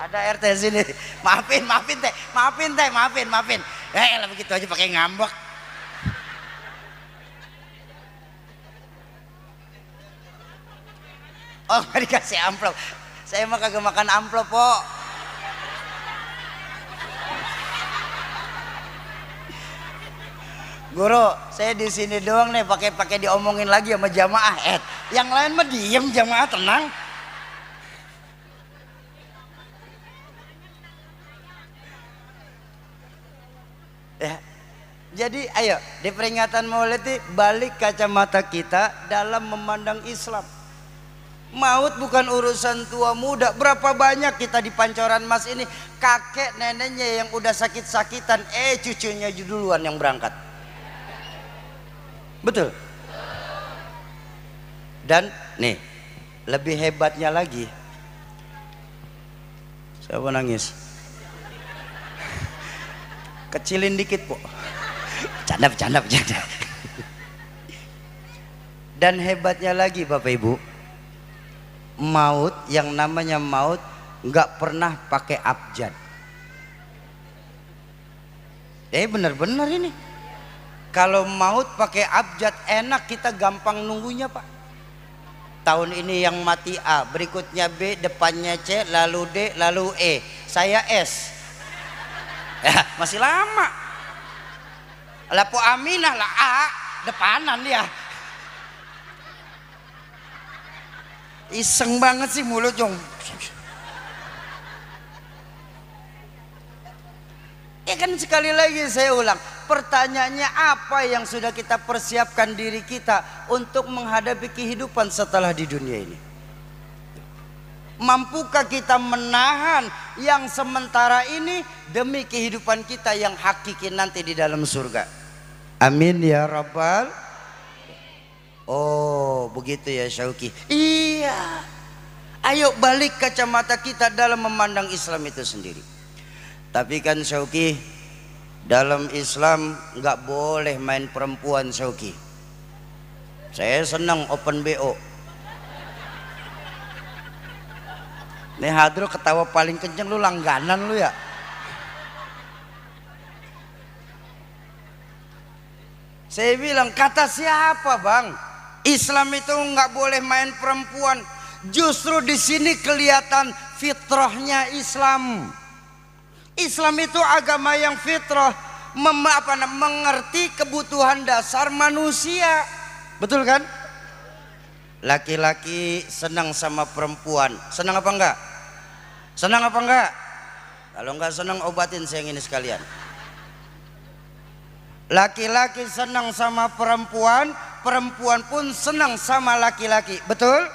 Ada RT sini. Maafin teh. Maafin. Begitu aja pakai ngambek. Oh, nggak dikasih amplop. Saya mah kagak makan amplop, po. Guru, saya di sini doang nih pakai diomongin lagi sama jamaah. Yang lain mah diem, jamaah tenang. Ya. Jadi ayo di peringatan Maulid balik kacamata kita dalam memandang Islam. Maut bukan urusan tua muda. Berapa banyak kita di Pancoran Mas ini kakek neneknya yang udah sakit-sakitan, cucunya duluan yang berangkat. Betul. Dan nih lebih hebatnya lagi, siapa nangis? Kecilin dikit po. Bercanda. Dan hebatnya lagi Bapak Ibu, maut yang namanya maut nggak pernah pakai abjad. Bener-bener ini. Kalau maut pakai abjad enak, kita gampang nunggunya pak. Tahun ini yang mati A, berikutnya B, depannya C, lalu D, lalu E. Saya S. Ya, masih lama. Lah Po Aminah lah A, depanan dia. Iseng banget sih mulut dong. Ya kan sekali lagi saya ulang, pertanyaannya apa yang sudah kita persiapkan diri kita untuk menghadapi kehidupan setelah di dunia ini? Mampukah kita menahan yang sementara ini demi kehidupan kita yang hakiki nanti di dalam surga? Amin ya Rabbal. Oh begitu ya Syauki. Iya. Ayo balik kacamata kita dalam memandang Islam itu sendiri. Tapi kan Syauki, dalam Islam nggak boleh main perempuan Syauki. Saya senang open BO. Nih Hadro ketawa paling kenceng, lu langganan lu ya. Saya bilang kata siapa bang? Islam itu nggak boleh main perempuan. Justru di sini kelihatan fitrahnya Islam. Islam itu agama yang fitrah, mengerti kebutuhan dasar manusia. Betul kan? Laki-laki senang sama perempuan, senang apa enggak? Senang apa enggak? Kalau enggak senang obatin saya yang ini sekalian. Laki-laki senang sama perempuan, perempuan pun senang sama laki-laki. Betul?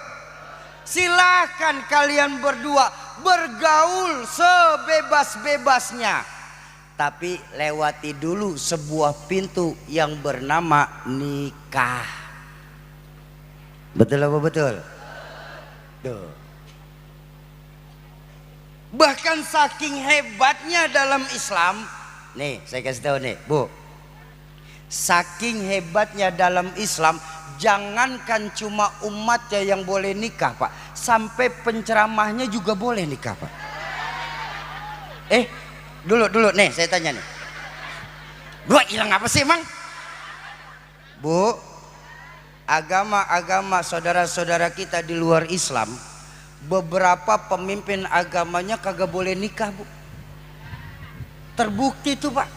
Silahkan kalian berdua bergaul sebebas-bebasnya, tapi lewati dulu sebuah pintu yang bernama nikah. Betul apa betul? Tuh. Bahkan saking hebatnya dalam Islam, nih saya kasih tahu nih Bu, saking hebatnya dalam Islam, jangankan cuma umatnya yang boleh nikah pak, sampai penceramahnya juga boleh nikah pak. Dulu nih saya tanya nih, gua hilang apa sih emang? Bu, agama-agama saudara-saudara kita di luar Islam, beberapa pemimpin agamanya kagak boleh nikah, Bu. Terbukti itu, Pak.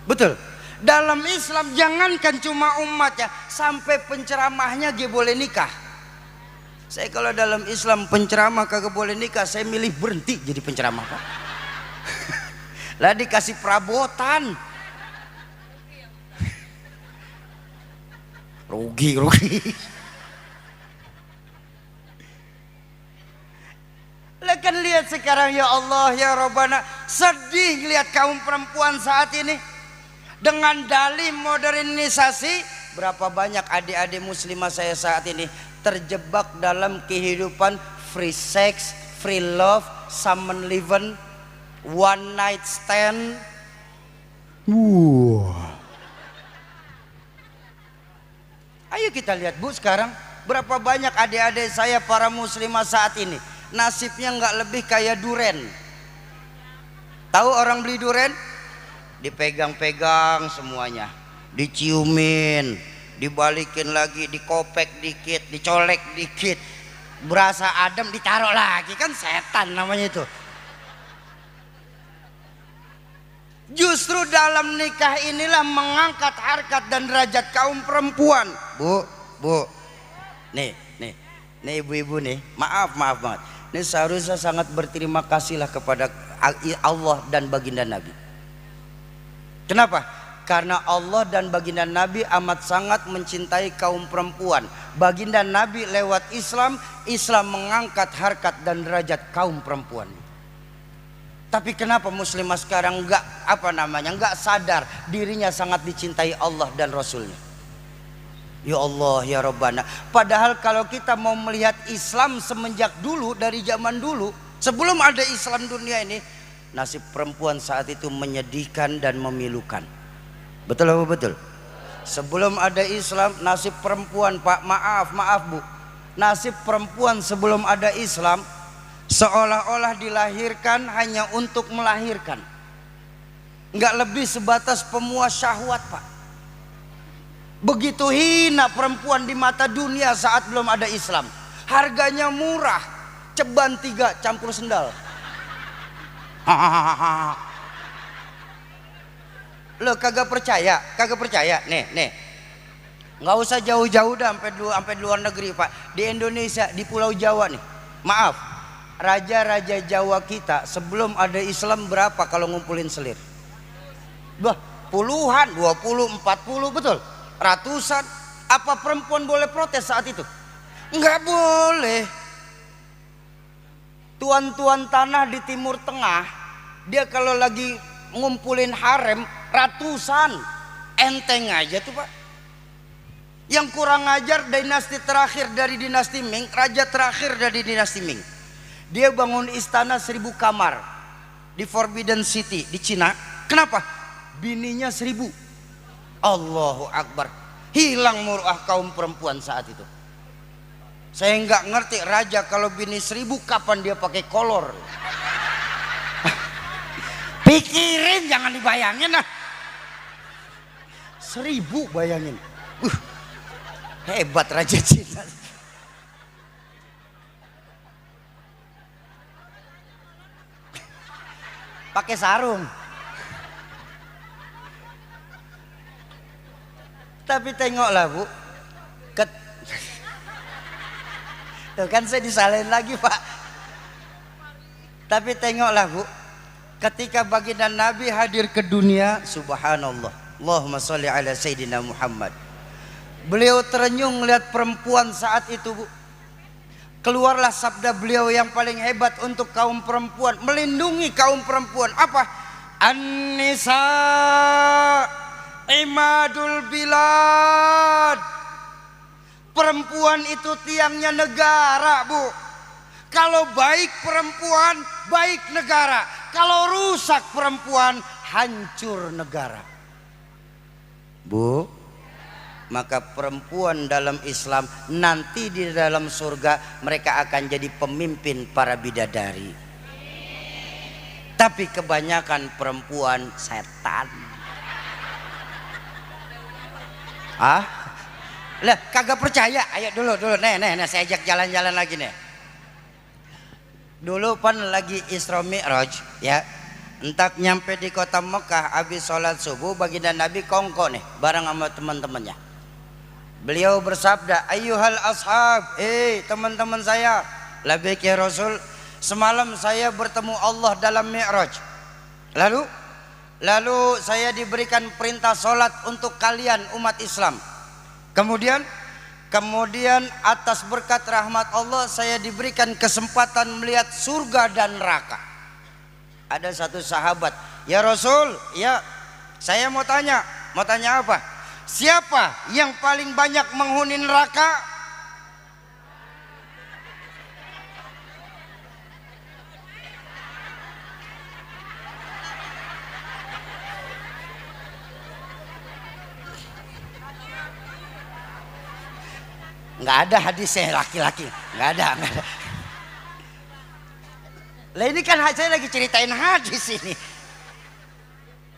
Betul. Dalam Islam jangankan cuma umatnya, sampai penceramahnya dia boleh nikah. Saya kalau dalam Islam penceramah kagak boleh nikah, saya milih berhenti jadi penceramah, Pak. Lah dikasih perabotan. Rugi. Lah kan lihat sekarang, ya Allah ya Rabbana, sedih lihat kaum perempuan saat ini dengan dalih modernisasi. Berapa banyak adik-adik muslimah saya saat ini terjebak dalam kehidupan free sex, free love, summon living, one night stand. Ayo kita lihat, Bu, sekarang berapa banyak adik-adik saya para muslimah saat ini nasibnya nggak lebih kayak duren. Tahu orang beli duren? Dipegang-pegang semuanya, diciumin, dibalikin lagi, dikopek dikit, dicolek dikit, berasa adem ditaruh lagi, kan setan namanya itu. Justru dalam nikah inilah mengangkat harkat dan derajat kaum perempuan. Bu, nih ibu-ibu nih, maaf banget. Ini seharusnya sangat berterima kasihlah kepada Allah dan baginda Nabi. Kenapa? Karena Allah dan baginda Nabi amat sangat mencintai kaum perempuan. Baginda Nabi lewat Islam mengangkat harkat dan derajat kaum perempuan. Tapi kenapa muslimah sekarang nggak sadar dirinya sangat dicintai Allah dan Rasulnya? Ya Allah ya Rabbana. Padahal kalau kita mau melihat Islam semenjak dulu, dari zaman dulu, sebelum ada Islam dunia ini, nasib perempuan saat itu menyedihkan dan memilukan. Betul apa betul? Sebelum ada Islam, nasib perempuan, Pak, maaf Bu, nasib perempuan sebelum ada Islam seolah-olah dilahirkan hanya untuk melahirkan, nggak lebih sebatas pemuas syahwat, Pak. Begitu hina perempuan di mata dunia saat belum ada Islam. Harganya murah, ceban 3 campur sendal. Lo kagak percaya? Nih, nggak usah jauh-jauh dah sampai luar negeri, Pak. Di Indonesia, di Pulau Jawa nih, maaf, raja-raja Jawa kita sebelum ada Islam berapa kalau ngumpulin selir? Puluhan, 20, 40, betul? Ratusan. Apa perempuan boleh protes saat itu? Enggak boleh. Tuan-tuan tanah di Timur Tengah, dia kalau lagi ngumpulin harem ratusan, enteng aja tuh, Pak. Yang kurang ajar dinasti terakhir dari dinasti Ming, raja terakhir dari dinasti Ming, dia bangun istana 1000 kamar di Forbidden City di Cina. Kenapa? Bininya 1000. Allahu Akbar. Hilang muruah kaum perempuan saat itu. Saya nggak ngerti, raja kalau bini 1000 kapan dia pakai kolor? Pikirin, jangan dibayangin lah. 1000 bayangin. Hebat raja Cina. Pakai sarung. Tapi tengoklah, Bu, tuh kan saya disalahin lagi, Pak. Tapi tengoklah, Bu, ketika baginda Nabi hadir ke dunia, subhanallah, Allahumma sholli ala Sayyidina Muhammad, beliau terenyuh melihat perempuan saat itu, Bu. Keluarlah sabda beliau yang paling hebat untuk kaum perempuan, melindungi kaum perempuan. Apa? An-nisa imadul bilad. Perempuan itu tiangnya negara, Bu. Kalau baik perempuan, baik negara. Kalau rusak perempuan, hancur negara. Bu, maka perempuan dalam Islam nanti di dalam surga mereka akan jadi pemimpin para bidadari. Tapi kebanyakan perempuan setan. Lah kagak percaya, ayo dulu nih saya ajak jalan-jalan lagi nih. Dulu pan lagi Isra Mi'raj ya, entak nyampe di kota Mekah habis sholat subuh, baginda Nabi kongko nih bareng sama teman-temannya. Beliau bersabda, ayyuhal ashab, teman-teman saya, labbaik ya Rasul, semalam saya bertemu Allah dalam Mi'raj. Lalu saya diberikan perintah sholat untuk kalian umat Islam. Kemudian atas berkat rahmat Allah saya diberikan kesempatan melihat surga dan neraka. Ada satu sahabat, ya Rasul, ya saya mau tanya apa? Siapa yang paling banyak menghuni neraka? Nggak ada hadisnya laki-laki, nggak ada. Lah ini kan saya lagi ceritain hadis ini.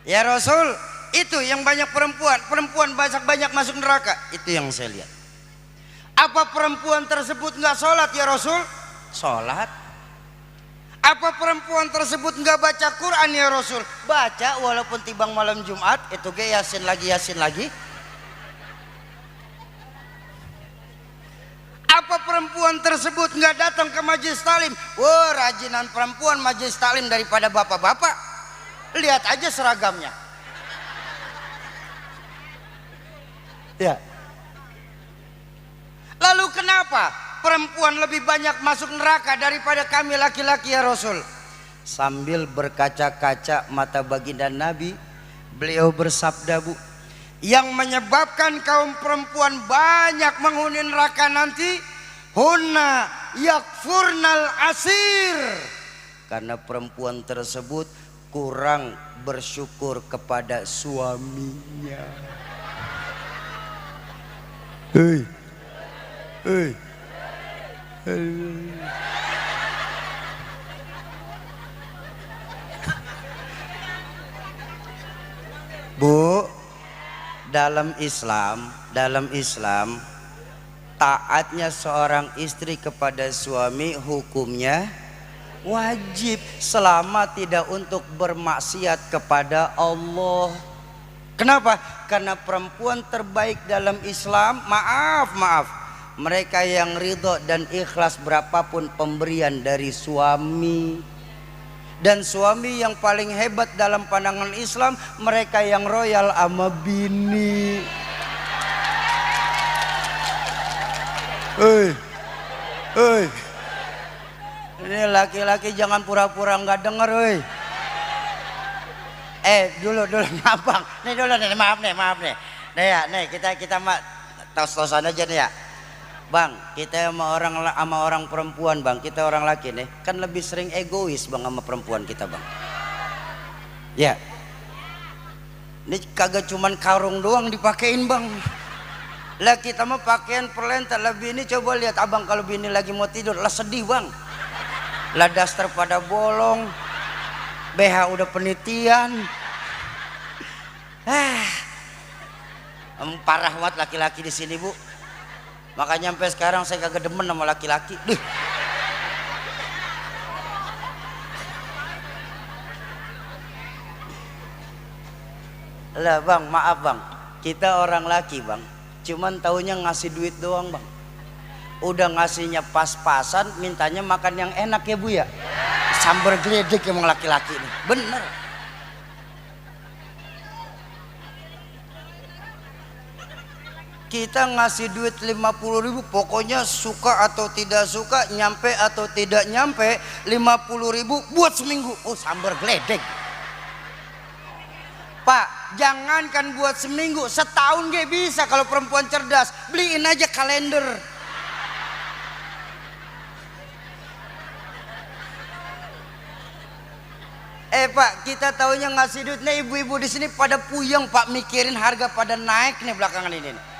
Ya Rasul, itu yang banyak perempuan banyak masuk neraka, itu yang saya lihat. Apa perempuan tersebut nggak sholat ya Rasul? Sholat. Apa perempuan tersebut nggak baca Quran ya Rasul? Baca, walaupun tibang malam Jumat, itu ge yasin lagi. Apa perempuan tersebut nggak datang ke majelis taklim? Wah, rajinan perempuan majelis taklim daripada bapak-bapak. Lihat aja seragamnya. Ya. Lalu kenapa perempuan lebih banyak masuk neraka daripada kami laki-laki ya Rasul? Sambil berkaca-kaca mata baginda Nabi, beliau bersabda, Bu, yang menyebabkan kaum perempuan banyak menghuni neraka nanti, hunna yakfurnal asir, karena perempuan tersebut kurang bersyukur kepada suaminya. Bu, dalam Islam taatnya seorang istri kepada suami hukumnya wajib selama tidak untuk bermaksiat kepada Allah. Kenapa? Karena perempuan terbaik dalam Islam, maaf, mereka yang ridho dan ikhlas berapapun pemberian dari suami. Dan suami yang paling hebat dalam pandangan Islam, mereka yang royal sama bini. Ini laki-laki jangan pura-pura nggak denger, dulu abang, nih dulu nih, maaf nih, nih kita mah tos-tosan aja nih ya. Bang, kita sama orang perempuan bang, kita orang laki nih kan lebih sering egois bang sama perempuan kita bang. Ya, ini kagak cuman karung doang dipakein bang. Lah kita mah pakaian perlentar. Lebih ini coba lihat abang kalau bini lagi mau tidur, lah sedih bang. Lah daster pada bolong, BH udah penitian. Parah banget laki-laki di sini bu. Makanya sampai sekarang saya kagak demen sama laki-laki. Lah bang, maaf bang, kita orang laki bang, cuman taunya ngasih duit doang bang. Udah ngasihnya pas-pasan, mintanya makan yang enak ya bu ya. Sambar geledek emang laki-laki ini, bener. Kita ngasih duit 50.000, pokoknya suka atau tidak suka, nyampe atau tidak nyampe, 50.000 buat seminggu. Oh, sambar geledek. Pak, jangankan buat seminggu, setahun gak bisa kalau perempuan cerdas. Beliin aja kalender. Pak, kita taunya ngasih duit. Nih ibu-ibu di sini pada puyeng Pak, mikirin harga pada naik nih belakangan ini.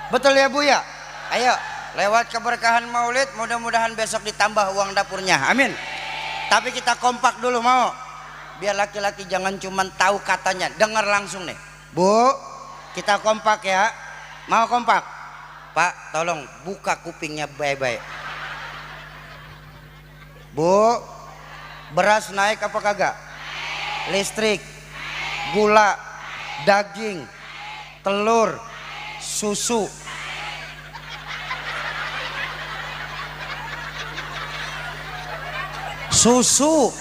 Betul ya Bu ya? Ayo lewat keberkahan maulid, mudah-mudahan besok ditambah uang dapurnya, amin. Tapi kita kompak dulu, mau? Biar laki-laki jangan cuma tahu katanya, dengar langsung nih. Bu, kita kompak ya. Mau kompak? Pak, tolong buka kupingnya baik-baik. Bu, beras naik apa kagak? Listrik, gula, daging, telur, susu. Susu.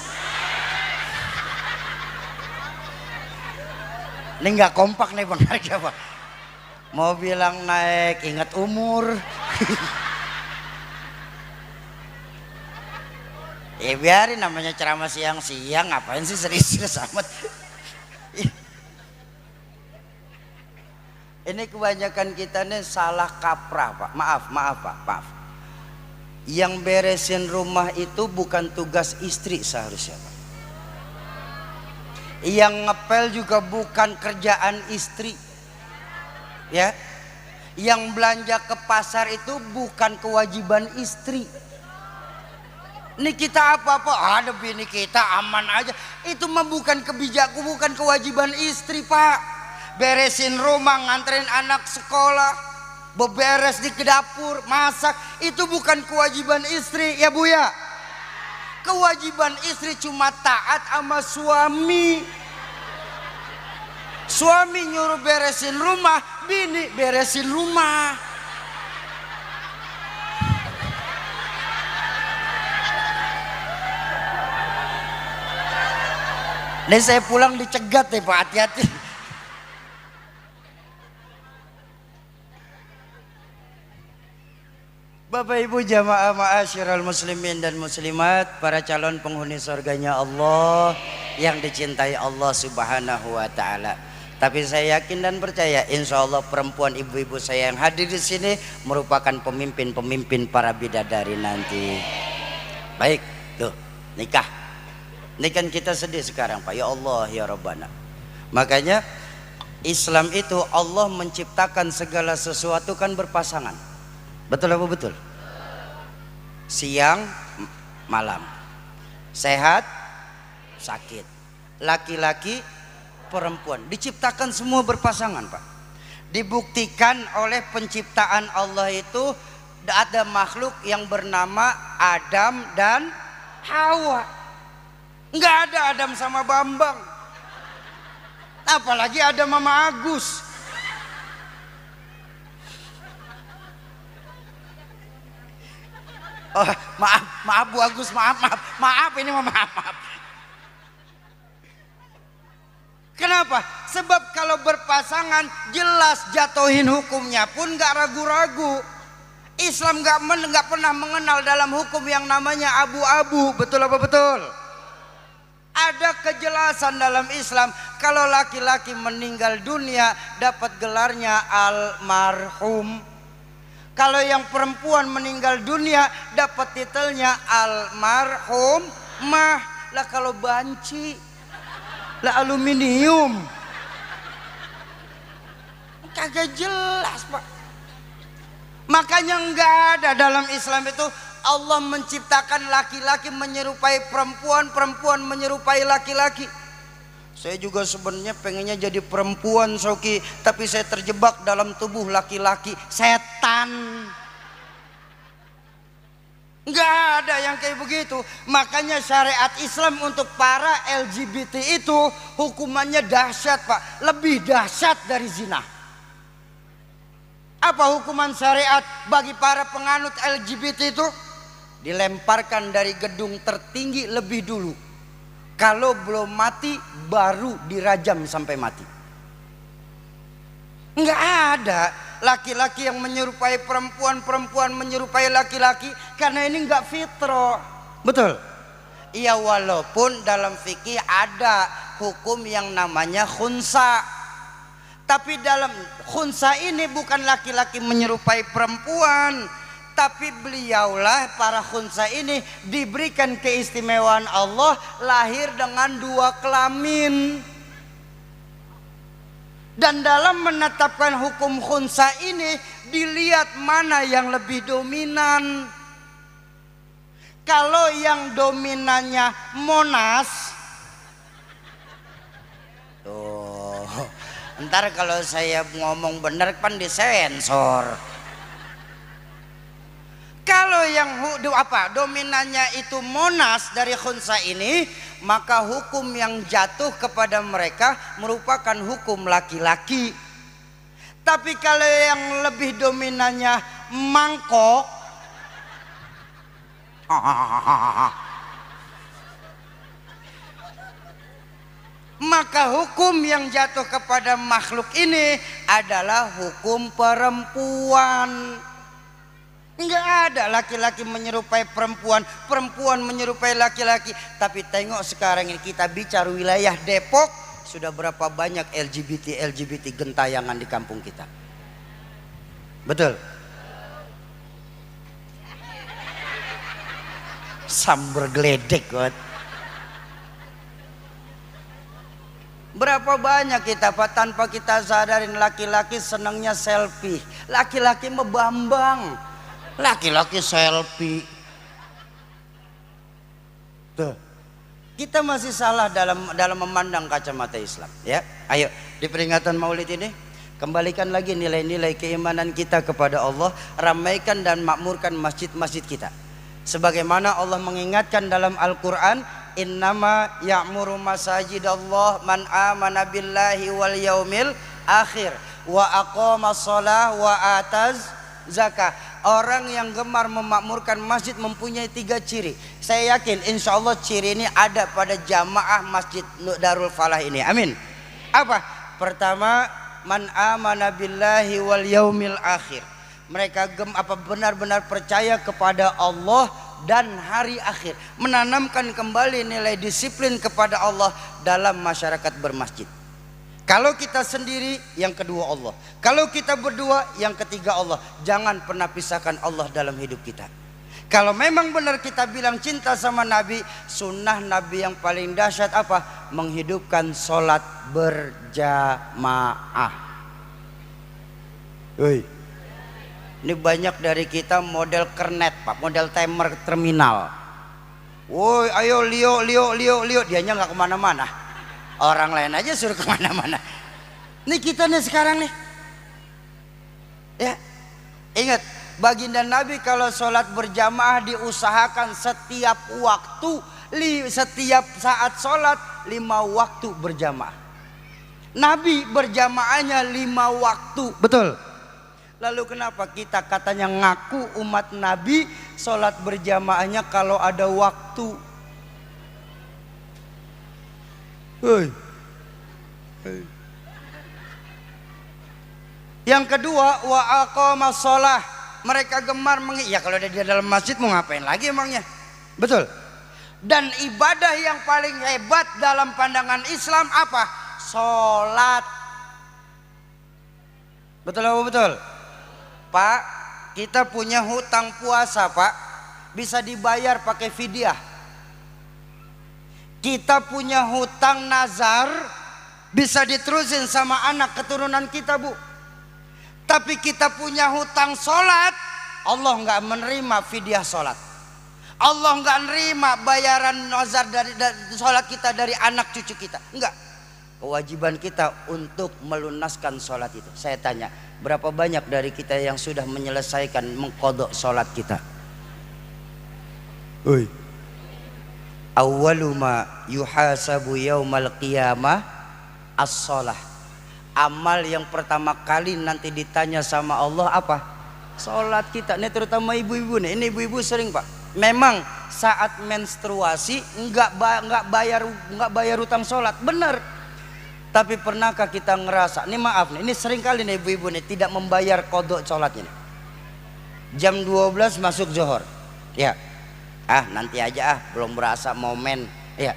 Ini nggak kompak nih Bang Arja, Pak. Mau bilang naik, ingat umur. Ya biarin, namanya ceramah siang-siang, ngapain sih serius-serius amat. Ini kebanyakan kita nih salah kaprah Pak. Maaf Pak, maaf. Yang beresin rumah itu bukan tugas istri seharusnya Pak. Yang ngepel juga bukan kerjaan istri. Ya. Yang belanja ke pasar itu bukan kewajiban istri. Ini kita apa-apa, ada bini kita aman aja. Itu mah bukan bukan kewajiban istri Pak. Beresin rumah, nganterin anak sekolah, beberes di dapur, masak, itu bukan kewajiban istri ya Bu ya. Kewajiban istri cuma taat sama suami. Suami nyuruh beresin rumah, bini beresin rumah. Nih saya pulang dicegat nih Pak, hati-hati. Bapak Ibu jamaah ma'asyiral muslimin dan muslimat, para calon penghuni surganya Allah yang dicintai Allah Subhanahu wa taala. Tapi saya yakin dan percaya insya Allah perempuan ibu-ibu saya yang hadir di sini merupakan pemimpin-pemimpin para bidadari nanti. Baik, tuh nikah. Ini kan kita sedih sekarang Pak, ya Allah ya Rabbana. Makanya Islam itu Allah menciptakan segala sesuatu kan berpasangan. Betul apa betul? Siang, malam, sehat, sakit, laki-laki, perempuan, diciptakan semua berpasangan Pak. Dibuktikan oleh penciptaan Allah itu ada makhluk yang bernama Adam dan Hawa. Nggak ada Adam sama Bambang, apalagi ada Mama Agus. Oh, maaf Bu Agus, maaf ini maaf. Kenapa? Sebab kalau berpasangan jelas jatuhin hukumnya pun nggak ragu-ragu. Islam nggak pernah mengenal dalam hukum yang namanya abu-abu. Betul apa betul? Ada kejelasan dalam Islam. Kalau laki-laki meninggal dunia dapat gelarnya almarhum. Kalau yang perempuan meninggal dunia dapat titelnya almarhumah. Lah kalau banci, lah aluminium, kagak jelas Pak. Makanya enggak ada dalam Islam itu Allah menciptakan laki-laki menyerupai perempuan, perempuan menyerupai laki-laki. Saya juga sebenarnya pengennya jadi perempuan Soki, tapi saya terjebak dalam tubuh laki-laki, setan. Enggak ada yang kayak begitu. Makanya syariat Islam untuk para LGBT itu hukumannya dahsyat Pak, lebih dahsyat dari zina. Apa hukuman syariat bagi para penganut LGBT itu? Dilemparkan dari gedung tertinggi lebih dulu. Kalau belum mati baru dirajam sampai mati. Enggak ada laki-laki yang menyerupai perempuan, perempuan menyerupai laki-laki, karena ini enggak fitrah. Betul? Iya, walaupun dalam fikih ada hukum yang namanya khunsa. Tapi dalam khunsa ini bukan laki-laki menyerupai perempuan, tapi beliaulah para khunsa ini diberikan keistimewaan Allah lahir dengan dua kelamin. Dan dalam menetapkan hukum khunsa ini dilihat mana yang lebih dominan. Kalau yang dominannya Monas, tuh, ntar kalau saya ngomong bener kan disensor. dominannya itu monas dari khunsa ini, maka hukum yang jatuh kepada mereka merupakan hukum laki-laki. Tapi kalau yang lebih dominannya mangkok, maka hukum yang jatuh kepada makhluk ini adalah hukum perempuan. Enggak ada laki-laki menyerupai perempuan, perempuan menyerupai laki-laki. Tapi tengok sekarang ini, kita bicara wilayah Depok, sudah berapa banyak LGBT gentayangan di kampung kita. Betul? Sambar geledek buat. Berapa banyak kita Pak, tanpa kita sadarin laki-laki senangnya selfie. Laki-laki membambang. Laki-laki selfie. Tuh. Kita masih salah dalam memandang kacamata Islam, ya. Ayo, di peringatan Maulid ini kembalikan lagi nilai-nilai keimanan kita kepada Allah, ramaikan dan makmurkan masjid-masjid kita. Sebagaimana Allah mengingatkan dalam Al-Qur'an, innama ya'muru masajidallah man amana billahi wal yaumil akhir wa aqamas shalah wa ataz zakah. Orang yang gemar memakmurkan masjid mempunyai 3 ciri. Saya yakin insya Allah ciri ini ada pada jamaah Masjid Darul Falah ini. Amin. Apa? Pertama, man amana billahi wal yaumil akhir. Mereka benar-benar percaya kepada Allah dan hari akhir. Menanamkan kembali nilai disiplin kepada Allah dalam masyarakat bermasjid. Kalau kita sendiri, yang kedua Allah. Kalau kita berdua, yang ketiga Allah. Jangan pernah pisahkan Allah dalam hidup kita. Kalau memang benar kita bilang cinta sama Nabi, sunnah Nabi yang paling dahsyat apa? Menghidupkan sholat berjamaah. Woi, ini banyak dari kita model kernet Pak, model timer terminal. Woi, ayo Lio, dianya nggak kemana-mana. Orang lain aja suruh kemana-mana. Ini kita nih sekarang nih. Ya, ingat, baginda Nabi kalau sholat berjamaah diusahakan setiap waktu, setiap saat sholat 5 waktu berjamaah. Nabi berjamaahnya 5 waktu, betul. Lalu kenapa kita katanya ngaku umat Nabi sholat berjamaahnya kalau ada waktu? Hei. Yang kedua, wa aqamas shalah. Mereka gemar ya kalau dia di dalam masjid mau ngapain lagi emangnya? Betul. Dan ibadah yang paling hebat dalam pandangan Islam apa? Sholat. Betul apa betul? Pak, kita punya hutang puasa Pak, bisa dibayar pakai fidyah. Kita punya hutang nazar, bisa diterusin sama anak keturunan kita Bu. Tapi kita punya hutang sholat, Allah nggak menerima fidyah sholat. Allah nggak menerima bayaran nazar dari sholat kita dari anak cucu kita. Enggak. Kewajiban kita untuk melunaskan sholat itu. Saya tanya, berapa banyak dari kita yang sudah menyelesaikan mengqadha sholat kita? Oi. Awwalu ma yuhasabu yaumal qiyamah as-shalah. Amal yang pertama kali nanti ditanya sama Allah apa? Salat kita. Ini terutama ibu-ibu nih. Ini ibu-ibu sering Pak. Memang saat menstruasi enggak bayar utang salat. Benar. Tapi pernahkah kita ngerasa? Ini maaf nih. Ini sering kali nih ibu-ibu nih tidak membayar qadha salatnya. Jam 12 masuk zuhur. Ya. Nanti aja belum berasa momen ya.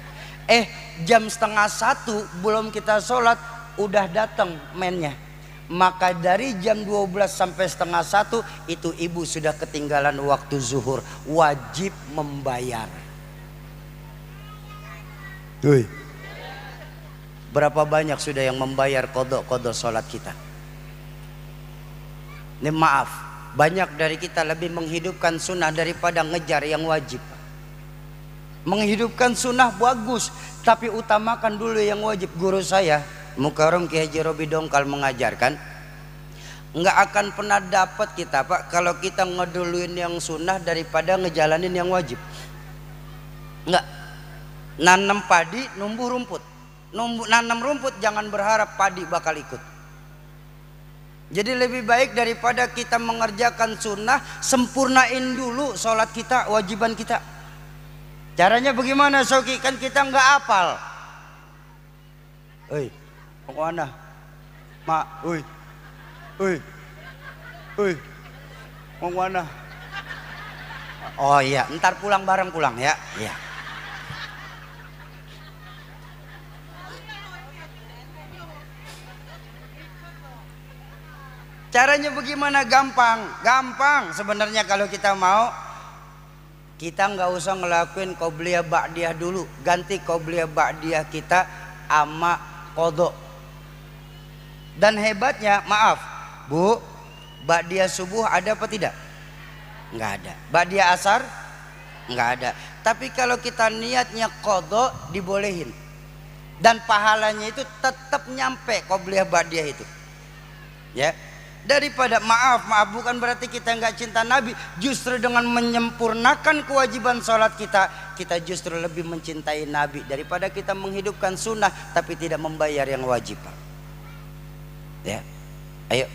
Jam 12:30 belum kita sholat udah datang mennya. Maka dari jam 12 sampai 12:30 itu ibu sudah ketinggalan waktu zuhur, wajib membayar. Berapa banyak sudah yang membayar qadha sholat kita? Ini maaf, banyak dari kita lebih menghidupkan sunnah daripada ngejar yang wajib. Menghidupkan sunnah bagus, tapi utamakan dulu yang wajib. Guru saya Mukarram Ki Haji Robi Dongkal mengajarkan, Nggak akan pernah dapat kita Pak kalau kita ngeduluin yang sunnah daripada ngejalanin yang wajib. Nggak. Nanam padi numbuh rumput, nanam rumput jangan berharap padi bakal ikut. Jadi lebih baik daripada kita mengerjakan sunnah, sempurnain dulu sholat kita, wajiban kita. Caranya bagaimana Soki? Kan kita nggak hafal. Oi, mau mana? Mak, oi, mau mana? Oh iya, ntar pulang bareng pulang ya. Iya. Caranya bagaimana? Gampang sebenarnya kalau kita mau. Kita nggak usah ngelakuin qobliyah ba'diyah dulu, ganti qobliyah ba'diyah kita ama qodho. Dan hebatnya, maaf Bu, ba'diyah subuh ada apa tidak? Nggak ada. Ba'diyah asar? Nggak ada. Tapi kalau kita niatnya qodho dibolehin, dan pahalanya itu tetap nyampe qobliyah ba'diyah itu. Ya. Daripada maaf bukan berarti kita nggak cinta Nabi, justru dengan menyempurnakan kewajiban sholat kita justru lebih mencintai Nabi daripada kita menghidupkan sunnah tapi tidak membayar yang wajib. Ya, ayo,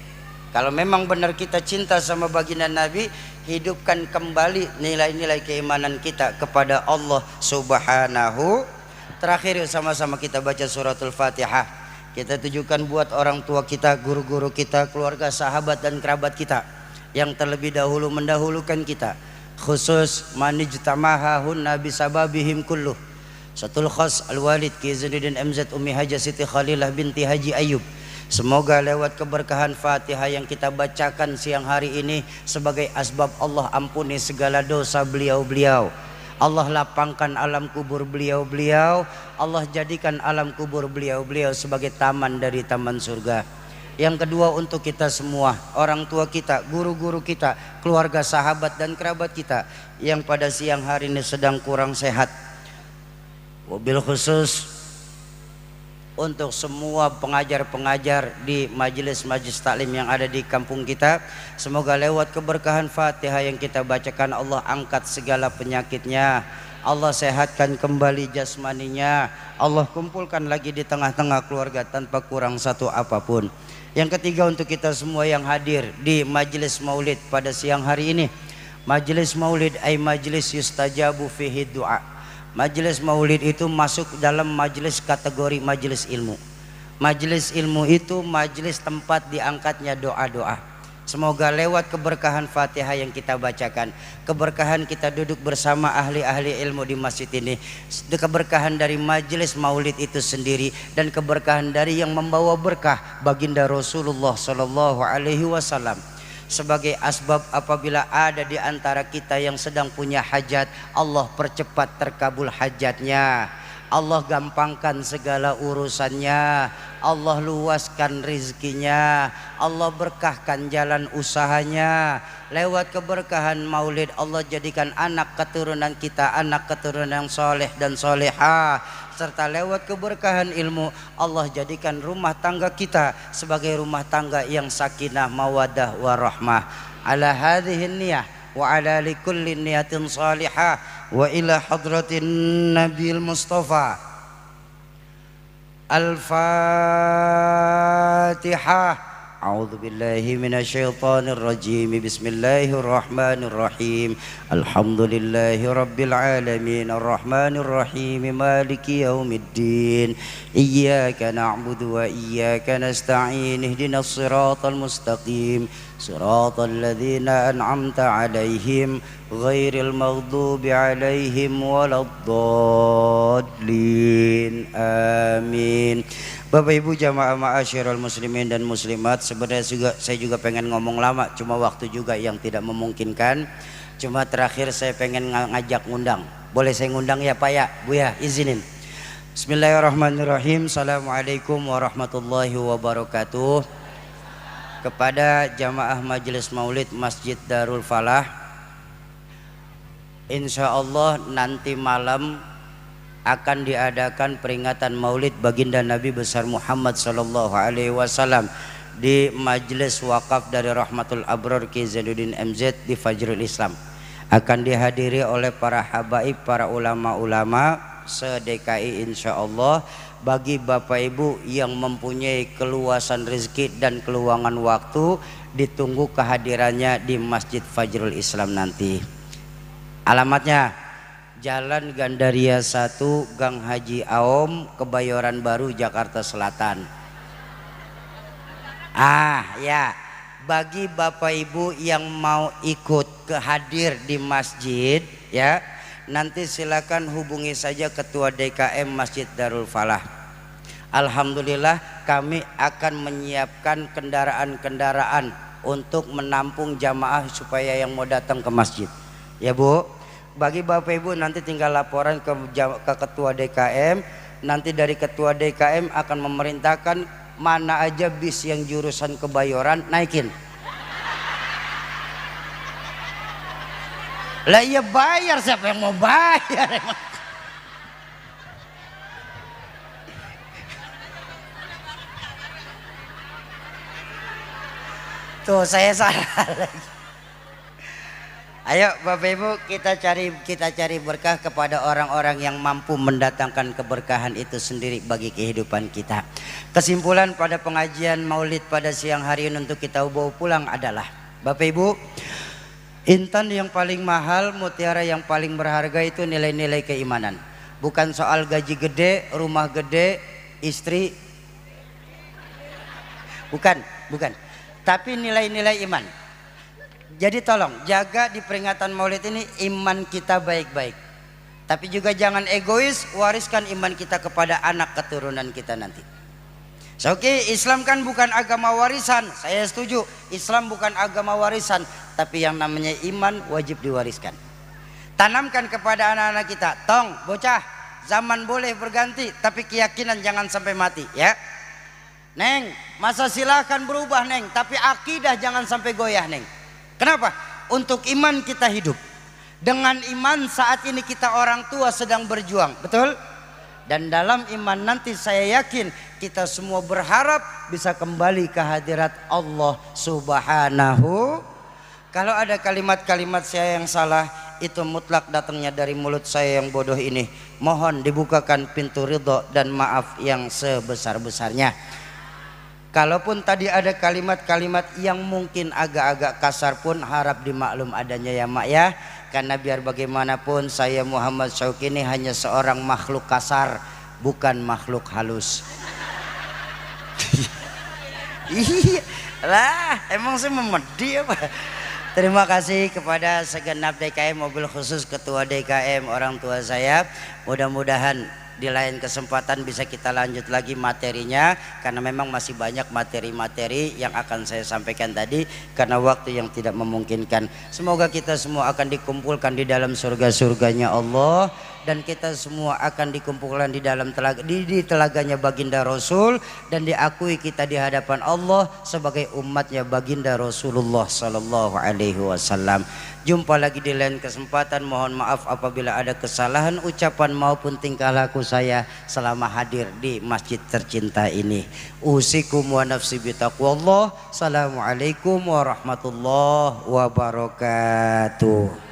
kalau memang benar kita cinta sama baginda Nabi, hidupkan kembali nilai-nilai keimanan kita kepada Allah Subhanahu. Terakhir sama-sama kita baca suratul Fatihah. Kita tujukan buat orang tua kita, guru-guru kita, keluarga, sahabat dan kerabat kita yang terlebih dahulu mendahulukan kita. Khusus manijtamahahun nabi sababihim kulluh. Satul khas al-walid Ki Zainuddin MZ Umi Haja Siti Khalilah binti Haji Ayub. Semoga lewat keberkahan Fatihah yang kita bacakan siang hari ini sebagai asbab Allah ampuni segala dosa beliau-beliau. Allah lapangkan alam kubur beliau-beliau. Allah jadikan alam kubur beliau-beliau sebagai taman dari taman surga. Yang kedua untuk kita semua, orang tua kita, guru-guru kita, keluarga, sahabat dan kerabat kita yang pada siang hari ini sedang kurang sehat. Wabil khusus untuk semua pengajar-pengajar di majelis-majelis taklim yang ada di kampung kita, semoga lewat keberkahan Fatihah yang kita bacakan Allah angkat segala penyakitnya, Allah sehatkan kembali jasmaninya, Allah kumpulkan lagi di tengah-tengah keluarga tanpa kurang satu apapun. Yang ketiga untuk kita semua yang hadir di majelis maulid pada siang hari ini. Majelis maulid ay majelis yustajabu fihi du'a. Majelis maulid itu masuk dalam majelis kategori majelis ilmu. Majelis ilmu itu majelis tempat diangkatnya doa-doa. Semoga lewat keberkahan Fatihah yang kita bacakan, keberkahan kita duduk bersama ahli-ahli ilmu di masjid ini, keberkahan dari majelis maulid itu sendiri, dan keberkahan dari yang membawa berkah baginda Rasulullah Sallallahu Alaihi Wasallam. Sebagai asbab apabila ada di antara kita yang sedang punya hajat, Allah percepat terkabul hajatnya, Allah gampangkan segala urusannya, Allah luaskan rizkinya, Allah berkahkan jalan usahanya. Lewat keberkahan maulid Allah jadikan anak keturunan kita anak keturunan yang soleh dan solehah. Serta lewat keberkahan ilmu Allah jadikan rumah tangga kita sebagai rumah tangga yang sakinah mawaddah warahmah. Ala hadhihi niyah wa ala likulli niyatin salihah wa ila hadratin Nabil Mustafa. Al-Fatihah. A'udzu billahi minasyaitonir rajim. Bismillahirrahmanirrahim. Alhamdulillahi rabbil alamin arrahmanir rahim maliki yaumiddin. Iyyaka na'budu wa iyyaka nasta'in. Ihdinas siratal mustaqim. Siratal ladzina an'amta 'alaihim ghairil maghdubi 'alaihim waladdallin. Amin. Bapak Ibu jamaah ma'asyiral muslimin dan muslimat, sebenarnya saya juga pengen ngomong lama, cuma waktu juga yang tidak memungkinkan. Cuma terakhir saya pengen ngajak ngundang. Boleh saya ngundang ya Pak ya, Bu ya, izinin. Bismillahirrahmanirrahim. Assalamualaikum warahmatullahi wabarakatuh. Kepada jamaah majelis maulid Masjid Darul Falah, insya Allah nanti malam akan diadakan peringatan maulid baginda Nabi besar Muhammad sallallahu alaihi wasallam di Majelis Wakaf dari Rahmatul Abror Ki Zainuddin MZ di Fajrul Islam. Akan dihadiri oleh para habaib, para ulama-ulama se-DKI insyaallah. Bagi Bapak Ibu yang mempunyai keluasan rezeki dan keluangan waktu, ditunggu kehadirannya di Masjid Fajrul Islam nanti. Alamatnya Jalan Gandaria 1, Gang Haji Aom, Kebayoran Baru, Jakarta Selatan. Ya, bagi Bapak Ibu yang mau ikut hadir di masjid ya, nanti silakan hubungi saja Ketua DKM Masjid Darul Falah. Alhamdulillah kami akan menyiapkan kendaraan-kendaraan untuk menampung jamaah supaya yang mau datang ke masjid. Ya Bu, bagi Bapak Ibu nanti tinggal laporan ke Ketua DKM. Nanti dari Ketua DKM akan memerintahkan mana aja bis yang jurusan Kebayoran naikin. Lah iya bayar, siapa yang mau bayar emang? Tuh saya salah lagi. Ayo Bapak Ibu kita cari berkah kepada orang-orang yang mampu mendatangkan keberkahan itu sendiri bagi kehidupan kita. Kesimpulan pada pengajian Maulid pada siang hari ini untuk kita bawa pulang adalah, Bapak Ibu, intan yang paling mahal, mutiara yang paling berharga itu nilai-nilai keimanan. Bukan soal gaji gede, rumah gede, istri. Bukan. Tapi nilai-nilai iman. Jadi tolong jaga di peringatan Maulid ini iman kita baik-baik. Tapi juga jangan egois, wariskan iman kita kepada anak keturunan kita nanti. Oke, Islam kan bukan agama warisan. Saya setuju, Islam bukan agama warisan, tapi yang namanya iman wajib diwariskan. Tanamkan kepada anak-anak kita, tong bocah, zaman boleh berganti, tapi keyakinan jangan sampai mati ya. Neng, masa silahkan berubah Neng, tapi akidah jangan sampai goyah Neng. Kenapa? Untuk iman kita hidup. Dengan iman saat ini kita orang tua sedang berjuang, betul? Dan dalam iman nanti saya yakin kita semua berharap bisa kembali ke hadirat Allah Subhanahu. Kalau ada kalimat-kalimat saya yang salah, itu mutlak datangnya dari mulut saya yang bodoh ini. Mohon dibukakan pintu ridho dan maaf yang sebesar-besarnya. Kalaupun tadi ada kalimat-kalimat yang mungkin agak-agak kasar pun harap dimaklum adanya ya Mak ya. Karena biar bagaimanapun saya Muhammad Syauqi ini hanya seorang makhluk kasar, bukan makhluk halus. Iya lah, emang saya memedi apa? Terima kasih kepada segenap DKM, mobil khusus Ketua DKM, orang tua saya. Mudah-mudahan di lain kesempatan bisa kita lanjut lagi materinya, karena memang masih banyak materi-materi yang akan saya sampaikan tadi karena waktu yang tidak memungkinkan. Semoga kita semua akan dikumpulkan di dalam surga-surganya Allah, dan kita semua akan dikumpulkan di dalam di telaganya baginda Rasul, dan diakui kita di hadapan Allah sebagai umatnya baginda Rasulullah Sallallahu Alaihi Wasallam. Jumpa lagi di lain kesempatan. Mohon maaf apabila ada kesalahan ucapan maupun tingkah laku saya selama hadir di masjid tercinta ini. Usikum wa nafsi bitaqwallah. Assalamualaikum warahmatullahi wabarakatuh.